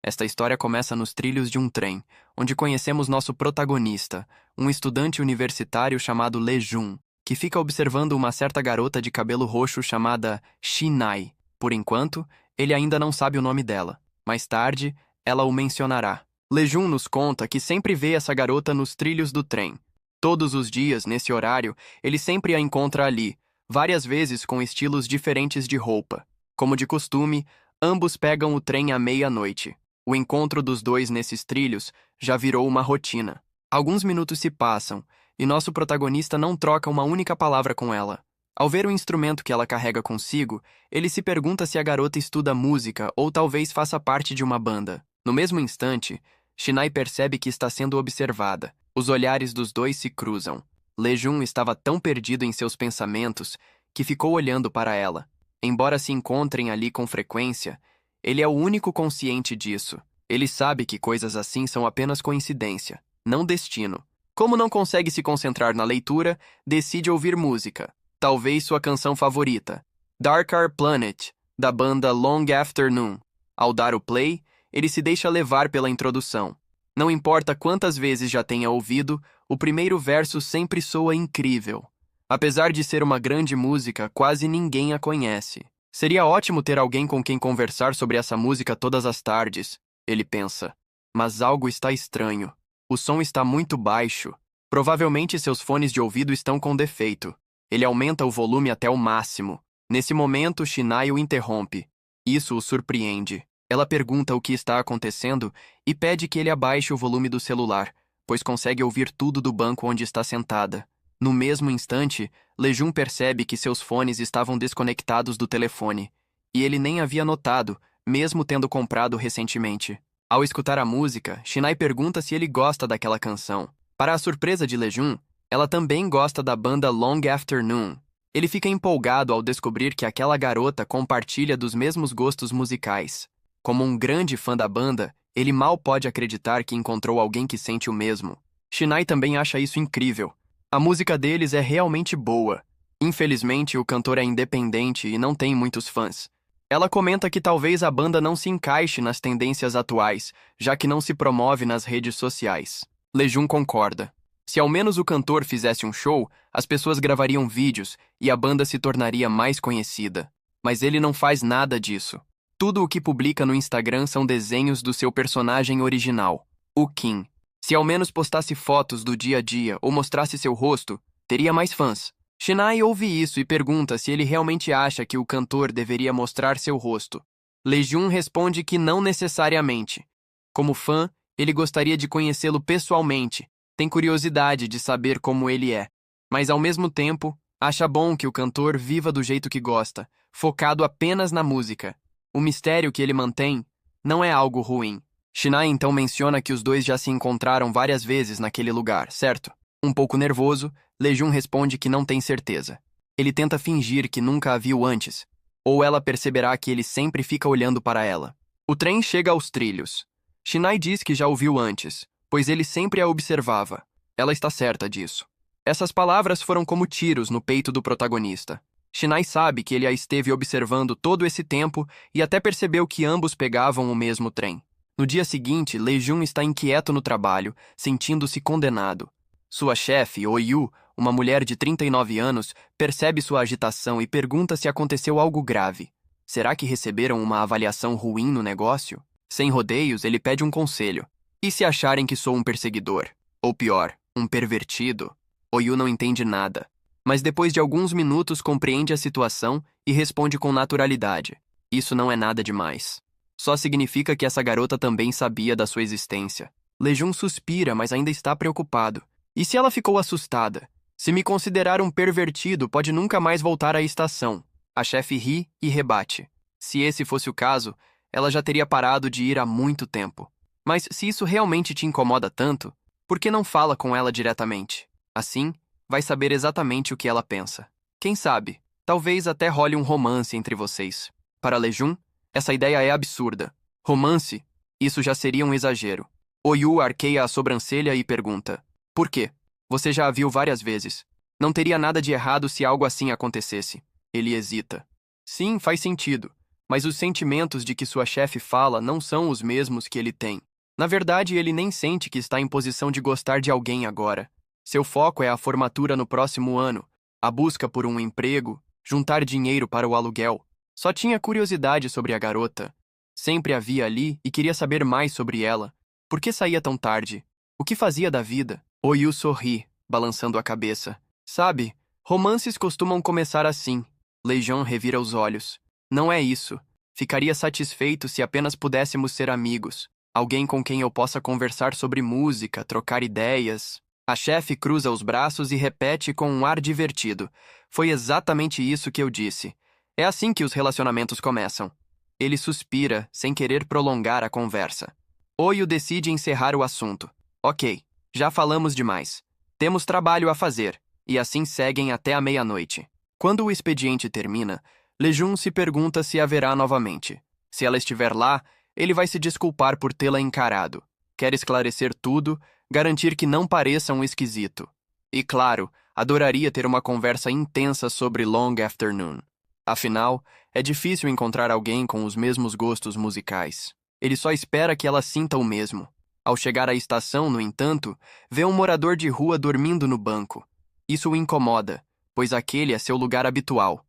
Esta história começa nos trilhos de um trem, onde conhecemos nosso protagonista, um estudante universitário chamado Lejun, que fica observando uma certa garota de cabelo roxo chamada Shinai. Por enquanto, ele ainda não sabe o nome dela. Mais tarde, ela o mencionará. Lejun nos conta que sempre vê essa garota nos trilhos do trem. Todos os dias, nesse horário, ele sempre a encontra ali, várias vezes com estilos diferentes de roupa. Como de costume, ambos pegam o trem à meia-noite. O encontro dos dois nesses trilhos já virou uma rotina. Alguns minutos se passam, e nosso protagonista não troca uma única palavra com ela. Ao ver o instrumento que ela carrega consigo, ele se pergunta se a garota estuda música ou talvez faça parte de uma banda. No mesmo instante, Shinai percebe que está sendo observada. Os olhares dos dois se cruzam. Lejun estava tão perdido em seus pensamentos que ficou olhando para ela. Embora se encontrem ali com frequência, ele é o único consciente disso. Ele sabe que coisas assim são apenas coincidência, não destino. Como não consegue se concentrar na leitura, decide ouvir música. Talvez sua canção favorita, Darker Planet, da banda Long Afternoon. Ao dar o play, ele se deixa levar pela introdução. Não importa quantas vezes já tenha ouvido, o primeiro verso sempre soa incrível. Apesar de ser uma grande música, quase ninguém a conhece. Seria ótimo ter alguém com quem conversar sobre essa música todas as tardes, ele pensa. Mas algo está estranho. O som está muito baixo. Provavelmente seus fones de ouvido estão com defeito. Ele aumenta o volume até o máximo. Nesse momento, Shinai o interrompe. Isso o surpreende. Ela pergunta o que está acontecendo e pede que ele abaixe o volume do celular, pois consegue ouvir tudo do banco onde está sentada. No mesmo instante, Lejun percebe que seus fones estavam desconectados do telefone, e ele nem havia notado, mesmo tendo comprado recentemente. Ao escutar a música, Shinai pergunta se ele gosta daquela canção. Para a surpresa de Lejun, ela também gosta da banda Long Afternoon. Ele fica empolgado ao descobrir que aquela garota compartilha dos mesmos gostos musicais. Como um grande fã da banda, ele mal pode acreditar que encontrou alguém que sente o mesmo. Shinai também acha isso incrível. A música deles é realmente boa. Infelizmente, o cantor é independente e não tem muitos fãs. Ela comenta que talvez a banda não se encaixe nas tendências atuais, já que não se promove nas redes sociais. Lejun concorda. Se ao menos o cantor fizesse um show, as pessoas gravariam vídeos e a banda se tornaria mais conhecida. Mas ele não faz nada disso. Tudo o que publica no Instagram são desenhos do seu personagem original, o Kim. Se ao menos postasse fotos do dia a dia ou mostrasse seu rosto, teria mais fãs. Shinai ouve isso e pergunta se ele realmente acha que o cantor deveria mostrar seu rosto. Lejun responde que não necessariamente. Como fã, ele gostaria de conhecê-lo pessoalmente, tem curiosidade de saber como ele é. Mas ao mesmo tempo, acha bom que o cantor viva do jeito que gosta, focado apenas na música. O mistério que ele mantém não é algo ruim. Shinai então menciona que os dois já se encontraram várias vezes naquele lugar, certo? Um pouco nervoso, Lejun responde que não tem certeza. Ele tenta fingir que nunca a viu antes, ou ela perceberá que ele sempre fica olhando para ela. O trem chega aos trilhos. Shinai diz que já o viu antes, pois ele sempre a observava. Ela está certa disso. Essas palavras foram como tiros no peito do protagonista. Shinai sabe que ele a esteve observando todo esse tempo e até percebeu que ambos pegavam o mesmo trem. No dia seguinte, Lejun está inquieto no trabalho, sentindo-se condenado. Sua chefe, Oyu, uma mulher de 39 anos, percebe sua agitação e pergunta se aconteceu algo grave. Será que receberam uma avaliação ruim no negócio? Sem rodeios, ele pede um conselho. E se acharem que sou um perseguidor? Ou pior, um pervertido? Oyu não entende nada, mas depois de alguns minutos compreende a situação e responde com naturalidade. Isso não é nada demais. Só significa que essa garota também sabia da sua existência. Lejun suspira, mas ainda está preocupado. E se ela ficou assustada? Se me considerar um pervertido, pode nunca mais voltar à estação. A chefe ri e rebate. Se esse fosse o caso, ela já teria parado de ir há muito tempo. Mas se isso realmente te incomoda tanto, por que não fala com ela diretamente? Assim, vai saber exatamente o que ela pensa. Quem sabe, talvez até role um romance entre vocês. Para Lejun, essa ideia é absurda. Romance? Isso já seria um exagero. Oyu arqueia a sobrancelha e pergunta: por quê? Você já a viu várias vezes. Não teria nada de errado se algo assim acontecesse. Ele hesita. Sim, faz sentido. mas os sentimentos de que sua chefe fala não são os mesmos que ele tem. Na verdade, ele nem sente que está em posição de gostar de alguém agora. Seu foco é a formatura no próximo ano, a busca por um emprego, juntar dinheiro para o aluguel. Só tinha curiosidade sobre a garota. Sempre a via ali e queria saber mais sobre ela. Por que saía tão tarde? O que fazia da vida? Oyu sorri, balançando a cabeça. Sabe, romances costumam começar assim. Lejon revira os olhos. Não é isso. Ficaria satisfeito se apenas pudéssemos ser amigos. Alguém com quem eu possa conversar sobre música, trocar ideias. A chefe cruza os braços e repete com um ar divertido. Foi exatamente isso que eu disse. É assim que os relacionamentos começam. Ele suspira, sem querer prolongar a conversa. Oyu decide encerrar o assunto. Ok, já falamos demais. Temos trabalho a fazer, e assim seguem até a meia-noite. Quando o expediente termina, Lejun se pergunta se haverá novamente. Se ela estiver lá, ele vai se desculpar por tê-la encarado. Quer esclarecer tudo, garantir que não pareça um esquisito. E claro, adoraria ter uma conversa intensa sobre Long Afternoon. Afinal, é difícil encontrar alguém com os mesmos gostos musicais. Ele só espera que ela sinta o mesmo. Ao chegar à estação, no entanto, vê um morador de rua dormindo no banco. Isso o incomoda, pois aquele é seu lugar habitual.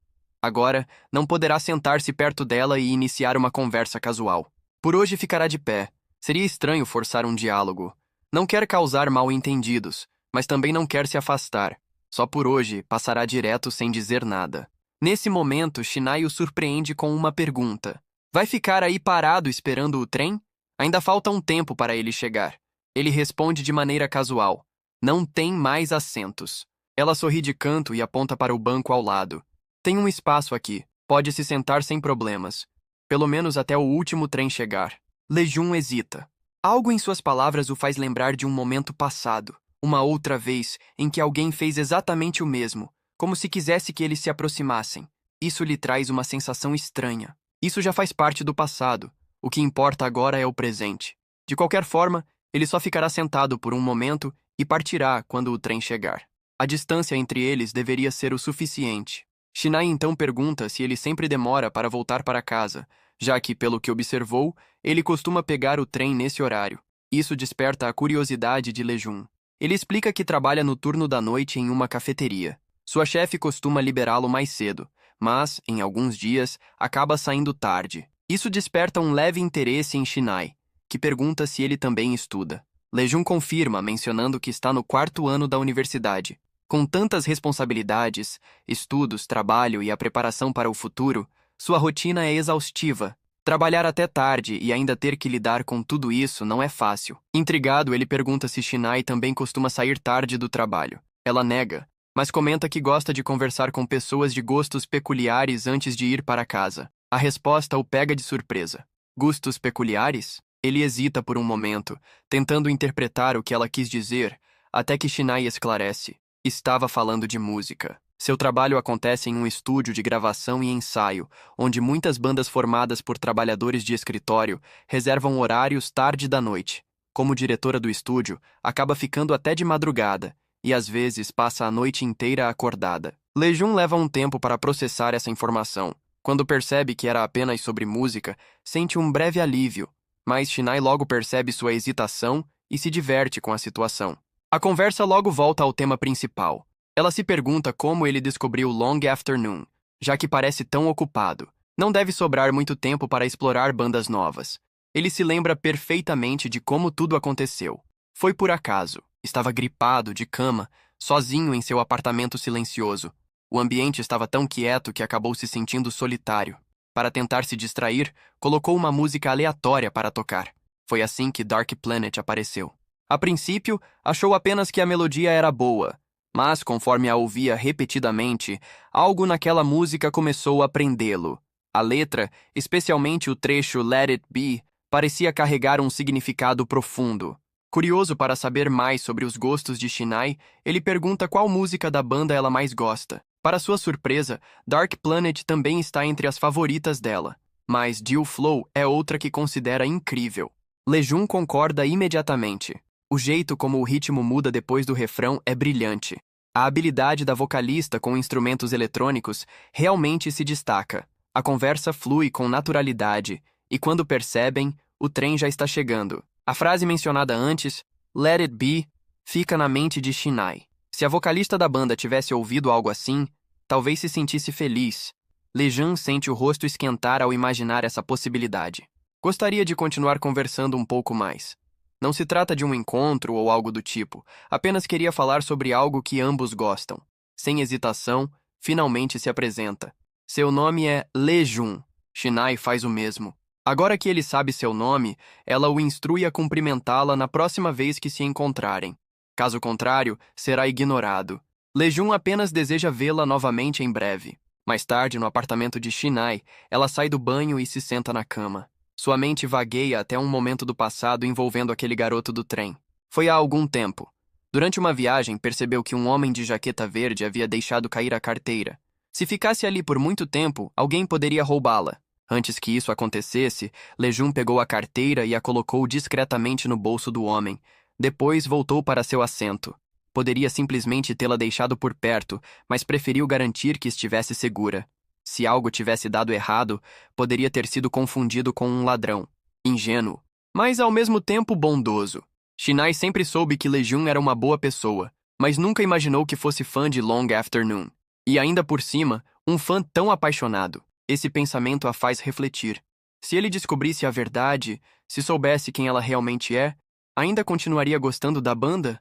Agora, não poderá sentar-se perto dela e iniciar uma conversa casual. Por hoje ficará de pé. Seria estranho forçar um diálogo. Não quer causar mal-entendidos, mas também não quer se afastar. Só por hoje passará direto sem dizer nada. Nesse momento, Shinai o surpreende com uma pergunta. Vai ficar aí parado esperando o trem? Ainda falta um tempo para ele chegar. Ele responde de maneira casual. Não tem mais assentos. Ela sorri de canto e aponta para o banco ao lado. Tem um espaço aqui. Pode se sentar sem problemas. Pelo menos até o último trem chegar. Lejun hesita. Algo em suas palavras o faz lembrar de um momento passado. Uma outra vez em que alguém fez exatamente o mesmo, como se quisesse que eles se aproximassem. Isso lhe traz uma sensação estranha. Isso já faz parte do passado. O que importa agora é o presente. De qualquer forma, ele só ficará sentado por um momento e partirá quando o trem chegar. A distância entre eles deveria ser o suficiente. Shinai então pergunta se ele sempre demora para voltar para casa, já que, pelo que observou, ele costuma pegar o trem nesse horário. Isso desperta a curiosidade de Lejun. Ele explica que trabalha no turno da noite em uma cafeteria. Sua chefe costuma liberá-lo mais cedo, mas, em alguns dias, acaba saindo tarde. Isso desperta um leve interesse em Shinai, que pergunta se ele também estuda. Lejun confirma, mencionando que está no 4º ano da universidade. Com tantas responsabilidades, estudos, trabalho e a preparação para o futuro, sua rotina é exaustiva. Trabalhar até tarde e ainda ter que lidar com tudo isso não é fácil. Intrigado, ele pergunta se Shinai também costuma sair tarde do trabalho. Ela nega, mas comenta que gosta de conversar com pessoas de gostos peculiares antes de ir para casa. A resposta o pega de surpresa. Gostos peculiares? Ele hesita por um momento, tentando interpretar o que ela quis dizer, até que Shinai esclarece. Estava falando de música. Seu trabalho acontece em um estúdio de gravação e ensaio, onde muitas bandas formadas por trabalhadores de escritório reservam horários tarde da noite. Como diretora do estúdio, acaba ficando até de madrugada, e às vezes passa a noite inteira acordada. Lejun leva um tempo para processar essa informação. Quando percebe que era apenas sobre música, sente um breve alívio, mas Shinai logo percebe sua hesitação e se diverte com a situação. A conversa logo volta ao tema principal. Ela se pergunta como ele descobriu Long Afternoon, já que parece tão ocupado. Não deve sobrar muito tempo para explorar bandas novas. Ele se lembra perfeitamente de como tudo aconteceu. Foi por acaso. Estava gripado, de cama, sozinho em seu apartamento silencioso. O ambiente estava tão quieto que acabou se sentindo solitário. Para tentar se distrair, colocou uma música aleatória para tocar. Foi assim que Dark Planet apareceu. A princípio, achou apenas que a melodia era boa, mas conforme a ouvia repetidamente, algo naquela música começou a prendê-lo. A letra, especialmente o trecho Let It Be, parecia carregar um significado profundo. Curioso para saber mais sobre os gostos de Shinai, ele pergunta qual música da banda ela mais gosta. Para sua surpresa, Dark Planet também está entre as favoritas dela, mas Dew Flow é outra que considera incrível. Lejun concorda imediatamente. O jeito como o ritmo muda depois do refrão é brilhante. A habilidade da vocalista com instrumentos eletrônicos realmente se destaca. A conversa flui com naturalidade, e quando percebem, o trem já está chegando. A frase mencionada antes, Let It Be, fica na mente de Shinai. Se a vocalista da banda tivesse ouvido algo assim, talvez se sentisse feliz. Lejun sente o rosto esquentar ao imaginar essa possibilidade. Gostaria de continuar conversando um pouco mais. Não se trata de um encontro ou algo do tipo, apenas queria falar sobre algo que ambos gostam. Sem hesitação, finalmente se apresenta. Seu nome é Lejun. Shinai faz o mesmo. Agora que ele sabe seu nome, ela o instrui a cumprimentá-la na próxima vez que se encontrarem. Caso contrário, será ignorado. Lejun apenas deseja vê-la novamente em breve. Mais tarde, no apartamento de Shinai, ela sai do banho e se senta na cama. Sua mente vagueia até um momento do passado envolvendo aquele garoto do trem. Foi há algum tempo. Durante uma viagem, percebeu que um homem de jaqueta verde havia deixado cair a carteira. Se ficasse ali por muito tempo, alguém poderia roubá-la. Antes que isso acontecesse, Lejun pegou a carteira e a colocou discretamente no bolso do homem. Depois voltou para seu assento. Poderia simplesmente tê-la deixado por perto, mas preferiu garantir que estivesse segura. Se algo tivesse dado errado, poderia ter sido confundido com um ladrão. Ingênuo, mas ao mesmo tempo bondoso. Shinai sempre soube que Lejun era uma boa pessoa, mas nunca imaginou que fosse fã de Long Afternoon. E ainda por cima, um fã tão apaixonado. Esse pensamento a faz refletir. Se ele descobrisse a verdade, se soubesse quem ela realmente é, ainda continuaria gostando da banda?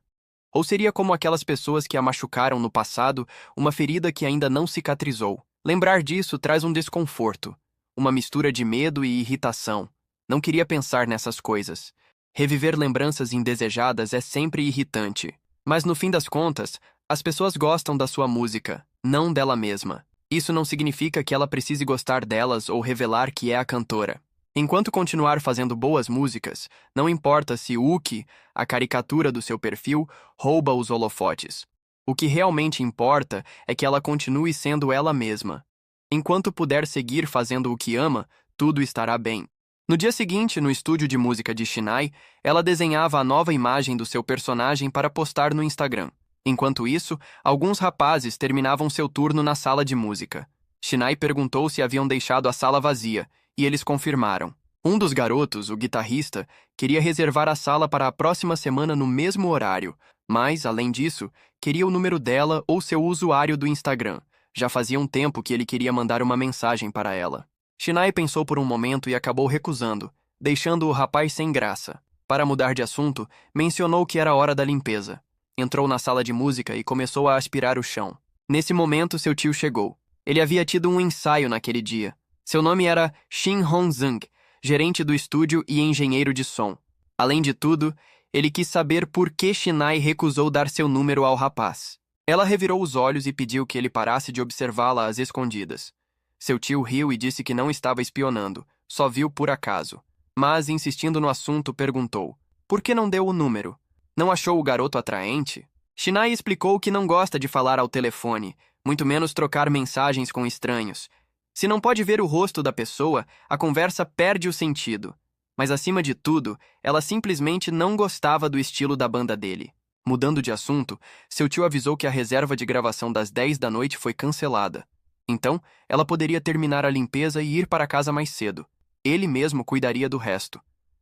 Ou seria como aquelas pessoas que a machucaram no passado, uma ferida que ainda não cicatrizou? Lembrar disso traz um desconforto, uma mistura de medo e irritação. Não queria pensar nessas coisas. Reviver lembranças indesejadas é sempre irritante. Mas no fim das contas, as pessoas gostam da sua música, não dela mesma. Isso não significa que ela precise gostar delas ou revelar que é a cantora. Enquanto continuar fazendo boas músicas, não importa se Uki, a caricatura do seu perfil, rouba os holofotes. O que realmente importa é que ela continue sendo ela mesma. Enquanto puder seguir fazendo o que ama, tudo estará bem. No dia seguinte, no estúdio de música de Shinai, ela desenhava a nova imagem do seu personagem para postar no Instagram. Enquanto isso, alguns rapazes terminavam seu turno na sala de música. Shinai perguntou se haviam deixado a sala vazia, e eles confirmaram. Um dos garotos, o guitarrista, queria reservar a sala para a próxima semana no mesmo horário, mas, além disso, queria o número dela ou seu usuário do Instagram. Já fazia um tempo que ele queria mandar uma mensagem para ela. Shinai pensou por um momento e acabou recusando, deixando o rapaz sem graça. Para mudar de assunto, mencionou que era hora da limpeza. Entrou na sala de música e começou a aspirar o chão. Nesse momento, seu tio chegou. Ele havia tido um ensaio naquele dia. Seu nome era Shin Hong-zung, gerente do estúdio e engenheiro de som. Além de tudo, ele quis saber por que Shinai recusou dar seu número ao rapaz. Ela revirou os olhos e pediu que ele parasse de observá-la às escondidas. Seu tio riu e disse que não estava espionando, só viu por acaso. Mas, insistindo no assunto, perguntou: por que não deu o número? Não achou o garoto atraente? Shinai explicou que não gosta de falar ao telefone, muito menos trocar mensagens com estranhos. Se não pode ver o rosto da pessoa, a conversa perde o sentido. Mas, acima de tudo, ela simplesmente não gostava do estilo da banda dele. Mudando de assunto, seu tio avisou que a reserva de gravação das 10 da noite foi cancelada. Então, ela poderia terminar a limpeza e ir para casa mais cedo. Ele mesmo cuidaria do resto.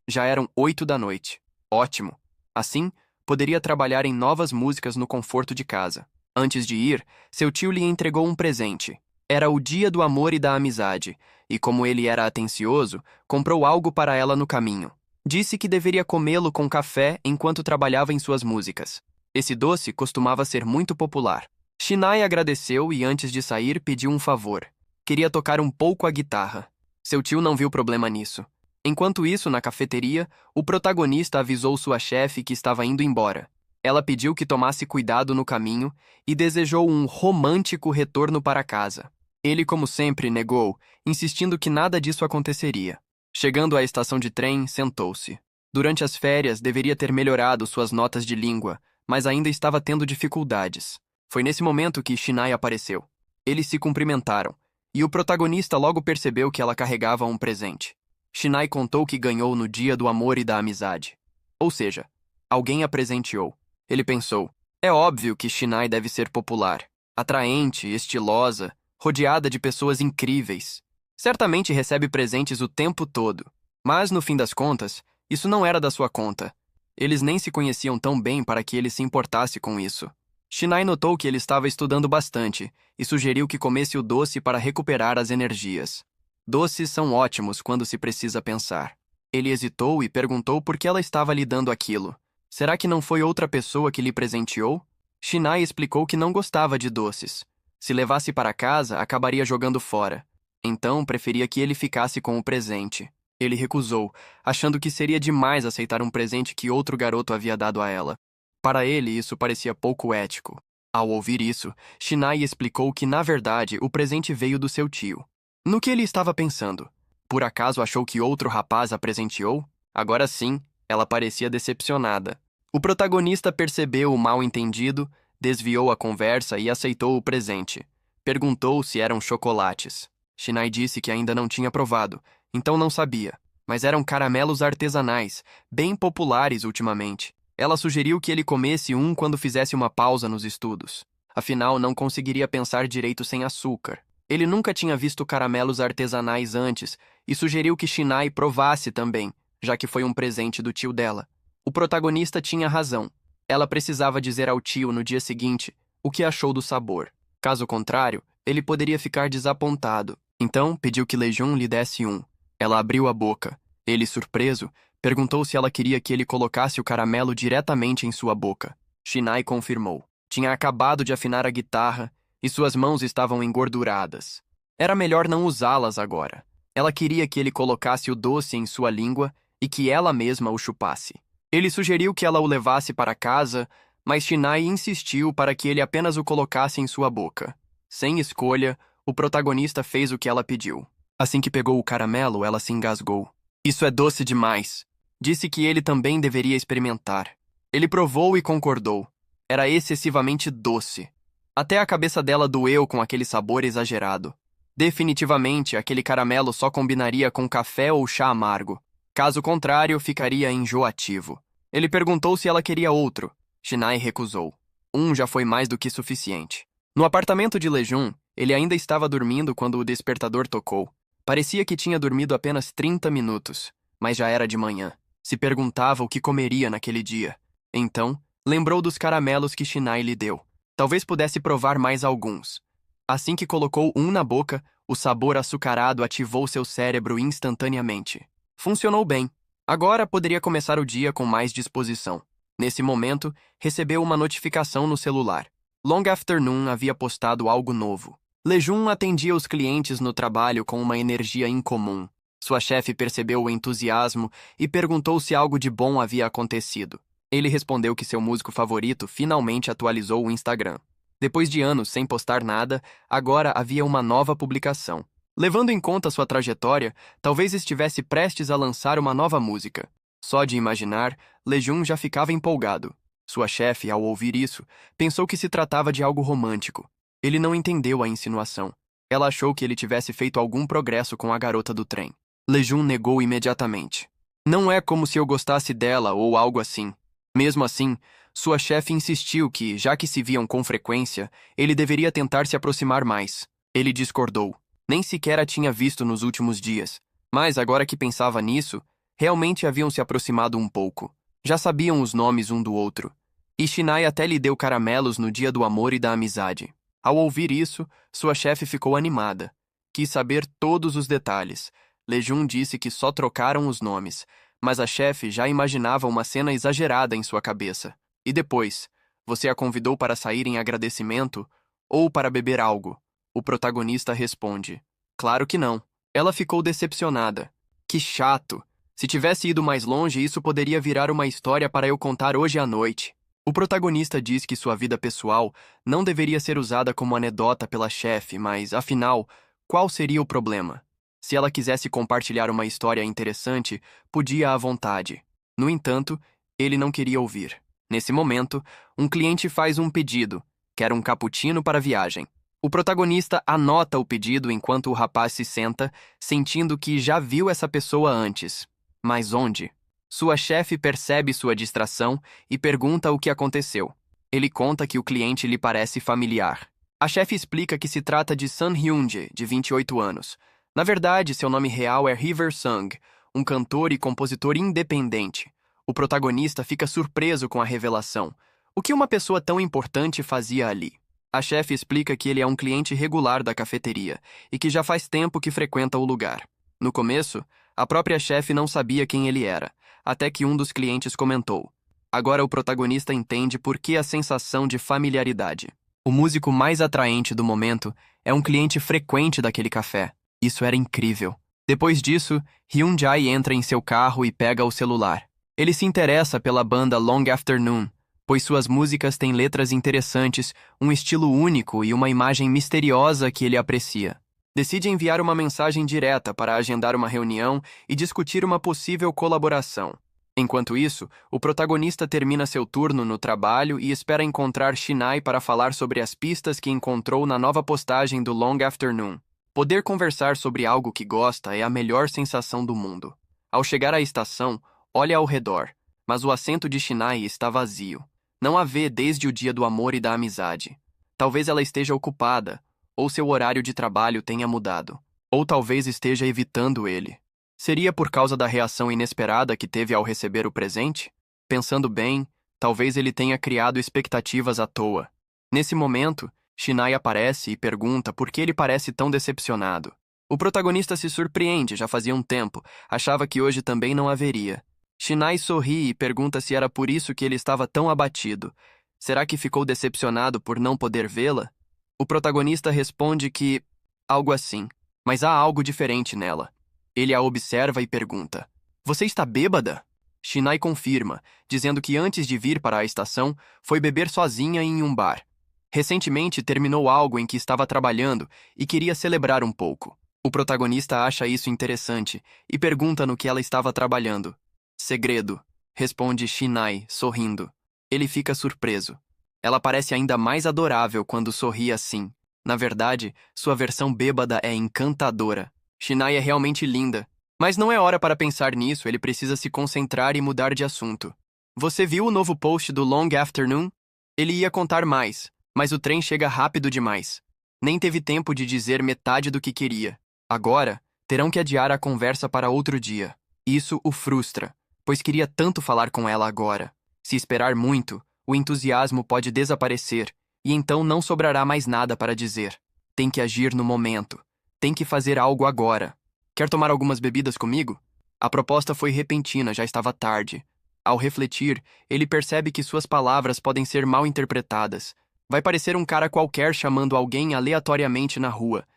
Já eram 8 da noite. Ótimo. Assim, poderia trabalhar em novas músicas no conforto de casa. Antes de ir, seu tio lhe entregou um presente. Era o dia do amor e da amizade, e como ele era atencioso, comprou algo para ela no caminho. Disse que deveria comê-lo com café enquanto trabalhava em suas músicas. Esse doce costumava ser muito popular. Shinai agradeceu e, antes de sair, pediu um favor. Queria tocar um pouco a guitarra. Seu tio não viu problema nisso. Enquanto isso, na cafeteria, o protagonista avisou sua chefe que estava indo embora. Ela pediu que tomasse cuidado no caminho e desejou um romântico retorno para casa. Ele, como sempre, negou, insistindo que nada disso aconteceria. Chegando à estação de trem, sentou-se. Durante as férias, deveria ter melhorado suas notas de língua, mas ainda estava tendo dificuldades. Foi nesse momento que Shinai apareceu. Eles se cumprimentaram, e o protagonista logo percebeu que ela carregava um presente. Shinai contou que ganhou no dia do amor e da amizade. Ou seja, alguém a presenteou. Ele pensou, é óbvio que Shinai deve ser popular, atraente, estilosa, rodeada de pessoas incríveis. Certamente recebe presentes o tempo todo. Mas, no fim das contas, isso não era da sua conta. Eles nem se conheciam tão bem para que ele se importasse com isso. Shinai notou que ele estava estudando bastante e sugeriu que comesse o doce para recuperar as energias. Doces são ótimos quando se precisa pensar. Ele hesitou e perguntou por que ela estava lhe dando aquilo. Será que não foi outra pessoa que lhe presenteou? Shinai explicou que não gostava de doces. Se levasse para casa, acabaria jogando fora. Então, preferia que ele ficasse com o presente. Ele recusou, achando que seria demais aceitar um presente que outro garoto havia dado a ela. Para ele, isso parecia pouco ético. Ao ouvir isso, Shinai explicou que, na verdade, o presente veio do seu tio. No que ele estava pensando? Por acaso achou que outro rapaz a presenteou? Agora sim, ela parecia decepcionada. O protagonista percebeu o mal-entendido, desviou a conversa e aceitou o presente. Perguntou se eram chocolates. Shinai disse que ainda não tinha provado, então não sabia, mas eram caramelos artesanais, bem populares ultimamente. Ela sugeriu que ele comesse um quando fizesse uma pausa nos estudos. Afinal, não conseguiria pensar direito sem açúcar. Ele nunca tinha visto caramelos artesanais antes e sugeriu que Shinai provasse também, já que foi um presente do tio dela. O protagonista tinha razão. Ela precisava dizer ao tio no dia seguinte o que achou do sabor. Caso contrário, ele poderia ficar desapontado. Então, pediu que Lejun lhe desse um. Ela abriu a boca. Ele, surpreso, perguntou se ela queria que ele colocasse o caramelo diretamente em sua boca. Shinai confirmou. Tinha acabado de afinar a guitarra e suas mãos estavam engorduradas. Era melhor não usá-las agora. Ela queria que ele colocasse o doce em sua língua e que ela mesma o chupasse. Ele sugeriu que ela o levasse para casa, mas Shinai insistiu para que ele apenas o colocasse em sua boca. Sem escolha, o protagonista fez o que ela pediu. Assim que pegou o caramelo, ela se engasgou. Isso é doce demais. Disse que ele também deveria experimentar. Ele provou e concordou. Era excessivamente doce. Até a cabeça dela doeu com aquele sabor exagerado. Definitivamente, aquele caramelo só combinaria com café ou chá amargo. Caso contrário, ficaria enjoativo. Ele perguntou se ela queria outro. Shinai recusou. Um já foi mais do que suficiente. No apartamento de Lejun, ele ainda estava dormindo quando o despertador tocou. Parecia que tinha dormido apenas 30 minutos, mas já era de manhã. Se perguntava o que comeria naquele dia. Então, lembrou dos caramelos que Shinai lhe deu. Talvez pudesse provar mais alguns. Assim que colocou um na boca, o sabor açucarado ativou seu cérebro instantaneamente. Funcionou bem. Agora poderia começar o dia com mais disposição. Nesse momento, recebeu uma notificação no celular. Long Afternoon havia postado algo novo. Lejun atendia os clientes no trabalho com uma energia incomum. Sua chefe percebeu o entusiasmo e perguntou se algo de bom havia acontecido. Ele respondeu que seu músico favorito finalmente atualizou o Instagram. Depois de anos sem postar nada, agora havia uma nova publicação. Levando em conta sua trajetória, talvez estivesse prestes a lançar uma nova música. Só de imaginar, Lejun já ficava empolgado. Sua chefe, ao ouvir isso, pensou que se tratava de algo romântico. Ele não entendeu a insinuação. Ela achou que ele tivesse feito algum progresso com a garota do trem. Lejun negou imediatamente. Não é como se eu gostasse dela ou algo assim. Mesmo assim, sua chefe insistiu que, já que se viam com frequência, ele deveria tentar se aproximar mais. Ele discordou. Nem sequer a tinha visto nos últimos dias. Mas, agora que pensava nisso, realmente haviam se aproximado um pouco. Já sabiam os nomes um do outro. E Shinai até lhe deu caramelos no dia do amor e da amizade. Ao ouvir isso, sua chefe ficou animada. Quis saber todos os detalhes. Lejun disse que só trocaram os nomes, mas a chefe já imaginava uma cena exagerada em sua cabeça. E depois, você a convidou para sair em agradecimento ou para beber algo? O protagonista responde: claro que não. Ela ficou decepcionada. Que chato! Se tivesse ido mais longe, isso poderia virar uma história para eu contar hoje à noite. O protagonista diz que sua vida pessoal não deveria ser usada como anedota pela chefe, mas, afinal, qual seria o problema? Se ela quisesse compartilhar uma história interessante, podia à vontade. No entanto, ele não queria ouvir. Nesse momento, um cliente faz um pedido. Quer um cappuccino para a viagem. O protagonista anota o pedido enquanto o rapaz se senta, sentindo que já viu essa pessoa antes. Mas onde? Sua chefe percebe sua distração e pergunta o que aconteceu. Ele conta que o cliente lhe parece familiar. A chefe explica que se trata de Sun Hyun-jae, de 28 anos. Na verdade, seu nome real é River Sung, um cantor e compositor independente. O protagonista fica surpreso com a revelação. O que uma pessoa tão importante fazia ali? A chefe explica que ele é um cliente regular da cafeteria e que já faz tempo que frequenta o lugar. No começo, a própria chefe não sabia quem ele era, até que um dos clientes comentou. Agora o protagonista entende por que a sensação de familiaridade. O músico mais atraente do momento é um cliente frequente daquele café. Isso era incrível. Depois disso, Hyun-jae entra em seu carro e pega o celular. Ele se interessa pela banda Long Afternoon, pois suas músicas têm letras interessantes, um estilo único e uma imagem misteriosa que ele aprecia. Decide enviar uma mensagem direta para agendar uma reunião e discutir uma possível colaboração. Enquanto isso, o protagonista termina seu turno no trabalho e espera encontrar Shinai para falar sobre as pistas que encontrou na nova postagem do Long Afternoon. Poder conversar sobre algo que gosta é a melhor sensação do mundo. Ao chegar à estação, olha ao redor, mas o assento de Shinai está vazio. Não a vê desde o dia do amor e da amizade. Talvez ela esteja ocupada, ou seu horário de trabalho tenha mudado. Ou talvez esteja evitando ele. Seria por causa da reação inesperada que teve ao receber o presente? Pensando bem, talvez ele tenha criado expectativas à toa. Nesse momento, Shinai aparece e pergunta por que ele parece tão decepcionado. O protagonista se surpreende, já fazia um tempo, achava que hoje também não haveria. Shinai sorri e pergunta se era por isso que ele estava tão abatido. Será que ficou decepcionado por não poder vê-la? O protagonista responde que... algo assim. Mas há algo diferente nela. Ele a observa e pergunta: "Você está bêbada?" Shinai confirma, dizendo que antes de vir para a estação, foi beber sozinha em um bar. Recentemente terminou algo em que estava trabalhando e queria celebrar um pouco. O protagonista acha isso interessante e pergunta no que ela estava trabalhando. "Segredo", responde Shinai, sorrindo. Ele fica surpreso. Ela parece ainda mais adorável quando sorri assim. Na verdade, sua versão bêbada é encantadora. Shinai é realmente linda. Mas não é hora para pensar nisso, ele precisa se concentrar e mudar de assunto. "Você viu o novo post do Long Afternoon?" Ele ia contar mais, mas o trem chega rápido demais. Nem teve tempo de dizer metade do que queria. Agora, terão que adiar a conversa para outro dia. Isso o frustra, pois queria tanto falar com ela agora. Se esperar muito, o entusiasmo pode desaparecer, e então não sobrará mais nada para dizer. Tem que agir no momento. Tem que fazer algo agora. "Quer tomar algumas bebidas comigo?" A proposta foi repentina, já estava tarde. Ao refletir, ele percebe que suas palavras podem ser mal interpretadas. Vai parecer um cara qualquer chamando alguém aleatoriamente na rua.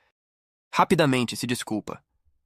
Rapidamente se desculpa.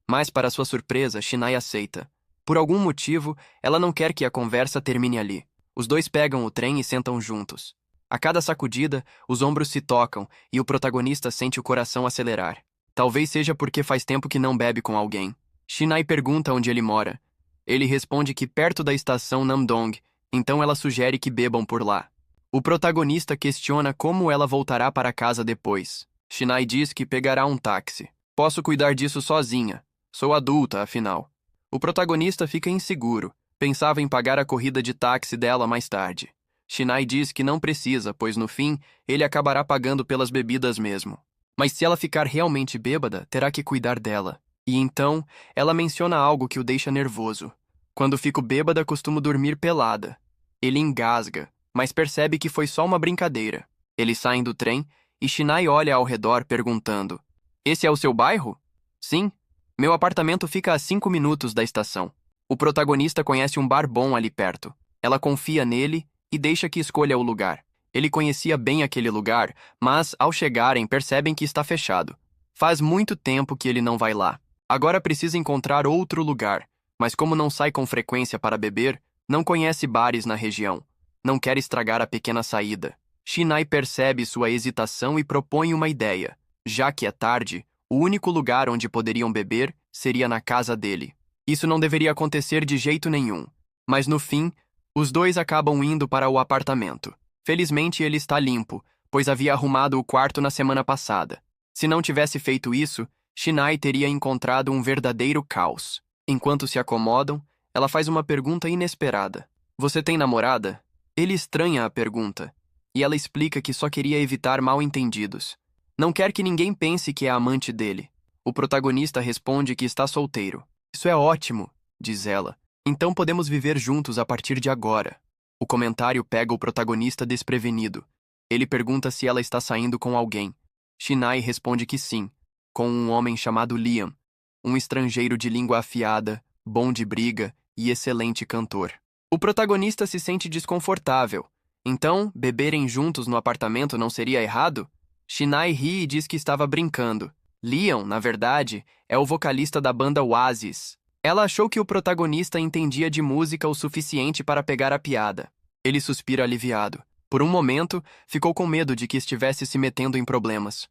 Mas, para sua surpresa, Shinai aceita. Por algum motivo, ela não quer que a conversa termine ali. Os dois pegam o trem e sentam juntos. A cada sacudida, os ombros se tocam e o protagonista sente o coração acelerar. Talvez seja porque faz tempo que não bebe com alguém. Shinai pergunta onde ele mora. Ele responde que perto da estação Namdong, então ela sugere que bebam por lá. O protagonista questiona como ela voltará para casa depois. Shinai diz que pegará um táxi. "Posso cuidar disso sozinha. Sou adulta, afinal." O protagonista fica inseguro. Pensava em pagar a corrida de táxi dela mais tarde. Shinai diz que não precisa, pois no fim, ele acabará pagando pelas bebidas mesmo. Mas se ela ficar realmente bêbada, terá que cuidar dela. E então, ela menciona algo que o deixa nervoso. "Quando fico bêbada, costumo dormir pelada." Ele engasga, mas percebe que foi só uma brincadeira. Eles saem do trem e Shinai olha ao redor perguntando: "Esse é o seu bairro?" "Sim. Meu apartamento fica a 5 minutos da estação." O protagonista conhece um bar bom ali perto. Ela confia nele e deixa que escolha o lugar. Ele conhecia bem aquele lugar, mas, ao chegarem, percebem que está fechado. Faz muito tempo que ele não vai lá. Agora precisa encontrar outro lugar, mas como não sai com frequência para beber, não conhece bares na região. Não quer estragar a pequena saída. Shinai percebe sua hesitação e propõe uma ideia. Já que é tarde, o único lugar onde poderiam beber seria na casa dele. Isso não deveria acontecer de jeito nenhum. Mas no fim, os dois acabam indo para o apartamento. Felizmente ele está limpo, pois havia arrumado o quarto na semana passada. Se não tivesse feito isso, Shinai teria encontrado um verdadeiro caos. Enquanto se acomodam, ela faz uma pergunta inesperada. "Você tem namorada?" Ele estranha a pergunta, e ela explica que só queria evitar mal-entendidos. Não quer que ninguém pense que é amante dele. O protagonista responde que está solteiro. Isso é ótimo, diz ela. Então podemos viver juntos a partir de agora. O comentário pega o protagonista desprevenido. Ele pergunta se ela está saindo com alguém. Shinai responde que sim, com um homem chamado Liam, um estrangeiro de língua afiada, bom de briga e excelente cantor. O protagonista se sente desconfortável. Então, beberem juntos no apartamento não seria errado? Shinai ri e diz que estava brincando. Liam, na verdade, é o vocalista da banda Oasis. Ela achou que o protagonista entendia de música o suficiente para pegar a piada. Ele suspira aliviado. Por um momento, ficou com medo de que estivesse se metendo em problemas.